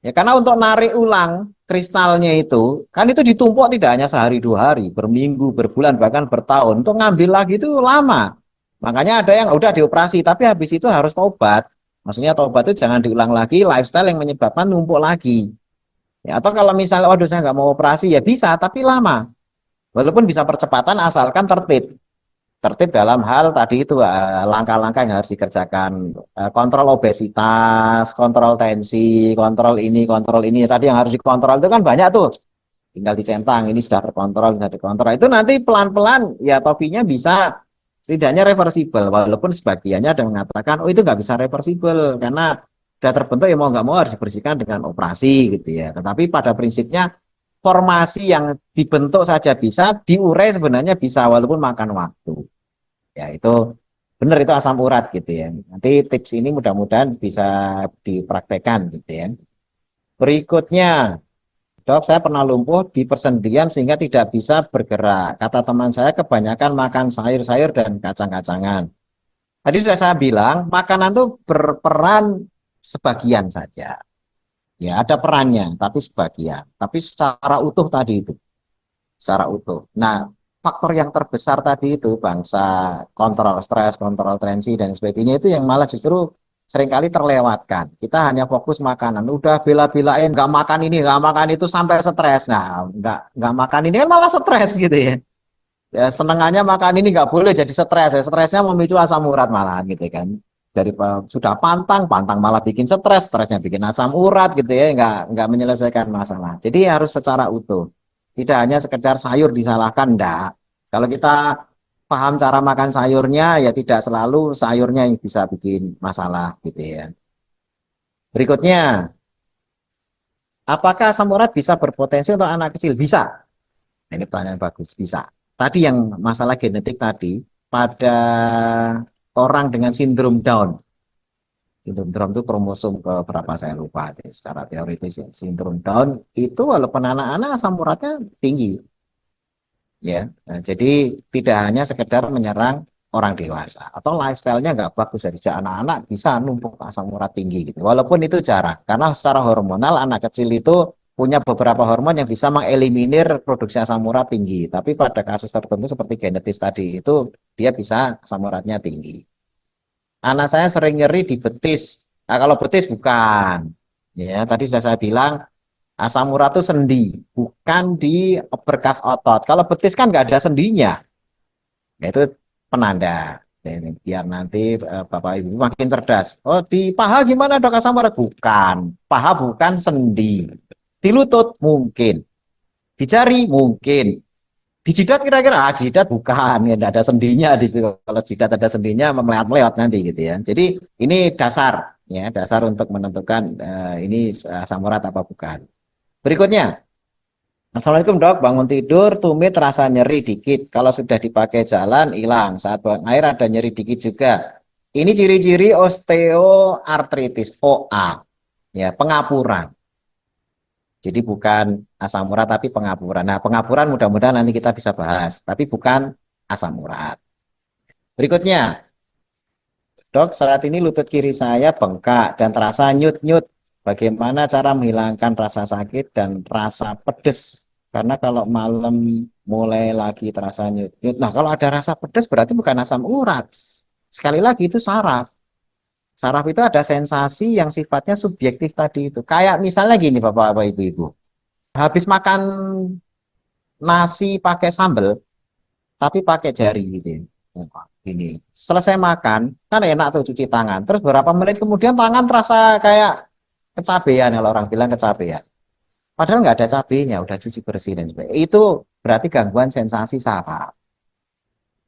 Ya, karena untuk narik ulang kristalnya itu, kan itu ditumpuk tidak hanya sehari dua hari, berminggu, berbulan, bahkan bertahun. Untuk ngambil lagi itu lama. Makanya ada yang udah dioperasi, tapi habis itu harus tobat. Maksudnya tobat itu jangan diulang lagi, lifestyle yang menyebabkan numpuk lagi. Ya, atau kalau misalnya, waduh saya nggak mau operasi, ya bisa, tapi lama. Walaupun bisa percepatan asalkan tertib. Tertib dalam hal tadi itu langkah-langkah yang harus dikerjakan, kontrol obesitas, kontrol tensi, kontrol ini. Tadi yang harus dikontrol itu kan banyak tuh, tinggal dicentang, ini sudah terkontrol, sudah dikontrol. Itu nanti pelan-pelan ya topinya bisa setidaknya reversible, walaupun sebagiannya ada yang mengatakan, oh itu nggak bisa reversible karena sudah terbentuk ya mau nggak mau harus dibersihkan dengan operasi gitu ya. Tetapi pada prinsipnya formasi yang dibentuk saja bisa, diurai sebenarnya bisa walaupun makan waktu. Ya itu benar, itu asam urat gitu ya. Nanti tips ini mudah-mudahan bisa dipraktekkan gitu ya. Berikutnya, Dok, saya pernah lumpuh di persendian sehingga tidak bisa bergerak. Kata teman saya kebanyakan makan sayur-sayur dan kacang-kacangan. Tadi sudah saya bilang, makanan itu berperan sebagian saja. Ya, ada perannya, tapi sebagian. Tapi secara utuh tadi itu. Secara utuh. Nah, faktor yang terbesar tadi itu, bangsa kontrol stres, kontrol tensi, dan sebagainya itu yang malah justru seringkali terlewatkan. Kita hanya fokus makanan. Udah bela-belain, nggak makan ini, nggak makan itu sampai stres. Nah, nggak makan ini kan malah stres gitu ya. Ya, senengannya makan ini nggak boleh jadi stres. Ya. Stresnya memicu asam urat malahan gitu kan. Dari sudah pantang malah bikin stres, stresnya bikin asam urat gitu ya, nggak menyelesaikan masalah. Jadi harus secara utuh, tidak hanya sekedar sayur disalahkan, enggak. Kalau kita paham cara makan sayurnya, ya tidak selalu sayurnya yang bisa bikin masalah gitu ya. Berikutnya, apakah asam urat bisa berpotensi untuk anak kecil? Bisa. Ini pertanyaan bagus, bisa. Tadi yang masalah genetik tadi, pada orang dengan sindrom Down. Sindrom Down itu kromosom ke berapa saya lupa. Secara teoritis ya. Sindrom Down itu walaupun anak-anak asam uratnya tinggi. Ya, nah, jadi tidak hanya sekedar menyerang orang dewasa atau lifestyle-nya nggak bagus dari sejak anak-anak bisa numpuk asam urat tinggi gitu. Walaupun itu jarang, karena secara hormonal anak kecil itu punya beberapa hormon yang bisa mengeliminir produksi asam urat tinggi. Tapi pada kasus tertentu seperti genetis tadi itu dia bisa asam uratnya tinggi. Anak saya sering nyeri di betis. Nah, kalau betis bukan. Ya, tadi sudah saya bilang asam urat itu sendi, bukan di berkas otot. Kalau betis kan nggak ada sendinya. Nah, itu penanda. Ini, biar nanti Bapak Ibu makin cerdas. Oh, di paha gimana dok asam urat? Bukan. Paha bukan sendi. Di lutut mungkin. Di jari mungkin. Di jidat kira-kira, jidat bukan. Ya, ada sendinya di situ. Kalau jidat ada sendinya, meleot-meleot nanti gitu ya. Jadi ini dasar. Ya, dasar untuk menentukan ini asam urat apa bukan. Berikutnya, Assalamualaikum dok, bangun tidur, tumit rasa nyeri dikit. Kalau sudah dipakai jalan, hilang. Saat buang air ada nyeri dikit juga. Ini ciri-ciri osteoartritis, OA, ya pengapuran. Jadi bukan asam urat tapi pengapuran. Nah, pengapuran mudah-mudahan nanti kita bisa bahas, tapi bukan asam urat. Berikutnya, dok, saat ini lutut kiri saya bengkak dan terasa nyut-nyut. Bagaimana cara menghilangkan rasa sakit dan rasa pedes? Karena kalau malam mulai lagi terasa nyut-nyut. Nah, kalau ada rasa pedes berarti bukan asam urat. Sekali lagi itu saraf. Saraf itu ada sensasi yang sifatnya subjektif tadi itu. Kayak misalnya gini Bapak-bapak Ibu-ibu. Habis makan nasi pakai sambal, tapi pakai jari gitu. Ini selesai makan kan enak tuh cuci tangan, terus beberapa menit kemudian tangan terasa kayak kecabean, kalau orang bilang kecabean, padahal nggak ada cabenya, udah cuci bersih dan sebagainya. Itu berarti gangguan sensasi saraf.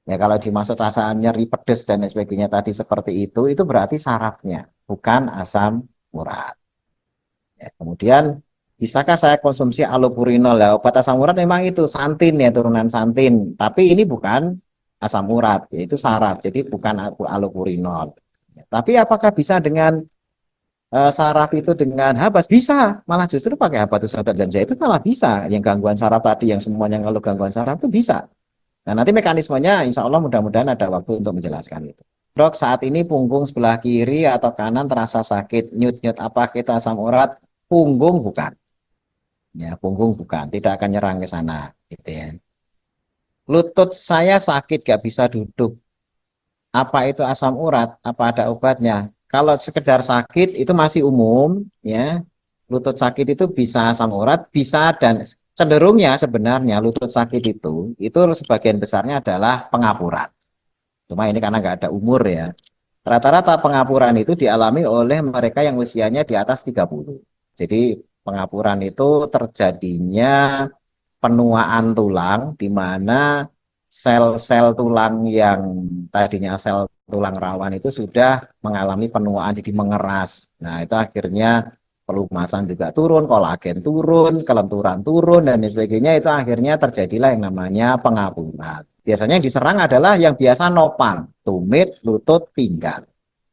Ya kalau dimaksud rasa nyeri pedes dan lain sebagainya tadi seperti itu berarti sarafnya, bukan asam urat. Ya, kemudian bisakah saya konsumsi allopurinol? Ya, obat asam urat memang itu santin, ya turunan santin, tapi ini bukan asam urat, yaitu saraf, jadi bukan allopurinol. Ya, tapi apakah bisa dengan saraf itu dengan habas? Bisa, malah justru pakai habatus saudarjanja itu malah bisa. Yang gangguan saraf tadi, yang semuanya kalau gangguan saraf itu bisa. Nah, nanti mekanismenya insya Allah mudah-mudahan ada waktu untuk menjelaskan itu. Dok, saat ini punggung sebelah kiri atau kanan terasa sakit, nyut-nyut, apa kita asam urat? Punggung bukan. Ya, punggung bukan, tidak akan nyerang ke sana, gitu ya. Lutut saya sakit, gak bisa duduk. Apa itu asam urat? Apa ada obatnya? Kalau sekedar sakit itu masih umum, ya. Lutut sakit itu bisa asam urat, bisa, dan cenderungnya sebenarnya lutut sakit itu sebagian besarnya adalah pengapuran. Cuma ini karena nggak ada umur ya. Rata-rata pengapuran itu dialami oleh mereka yang usianya di atas 30. Jadi pengapuran itu terjadinya penuaan tulang di mana sel-sel tulang yang tadinya sel tulang rawan itu sudah mengalami penuaan, jadi mengeras. Nah, itu akhirnya pelumasan juga turun, kolagen turun, kelenturan turun, dan sebagainya. Itu akhirnya terjadilah yang namanya pengapuran. Biasanya yang diserang adalah yang biasa nopang, tumit, lutut, pinggang.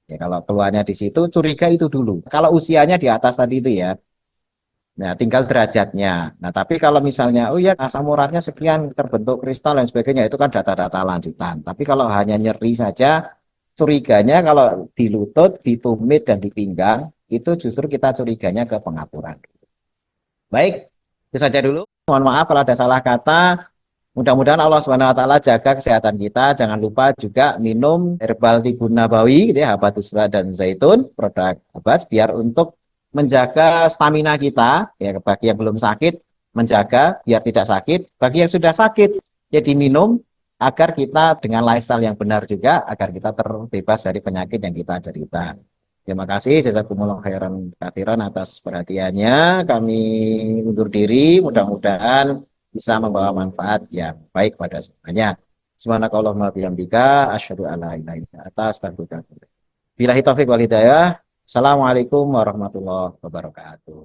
Ya, kalau keluarnya di situ, curiga itu dulu. Kalau usianya di atas tadi itu ya, nah, tinggal derajatnya. Nah, tapi kalau misalnya, oh ya asam uratnya sekian terbentuk kristal dan sebagainya, itu kan data-data lanjutan. Tapi kalau hanya nyeri saja, curiganya kalau di lutut, di tumit, dan di pinggang, itu justru kita curiganya ke pengapuran. Baik, itu saja dulu. Mohon maaf kalau ada salah kata. Mudah-mudahan Allah Subhanahu wa taala jaga kesehatan kita. Jangan lupa juga minum herbal tibun nabawi gitu ya, habatus dan zaitun, produk Abbas, biar untuk menjaga stamina kita ya, bagi yang belum sakit menjaga biar tidak sakit, bagi yang sudah sakit ya diminum agar kita dengan lifestyle yang benar juga agar kita terbebas dari penyakit yang kita derita. Terima kasih jazakumullah khairan katsiran atas perhatiannya. Kami undur diri, mudah-mudahan bisa membawa manfaat yang baik pada semuanya. Subhanakallahumma bihamdika asyhadu an la ilaha illa anta astaghfiruka wa atubu ilaik. Billahi taufiq wal hidayah. Assalamualaikum warahmatullahi wabarakatuh.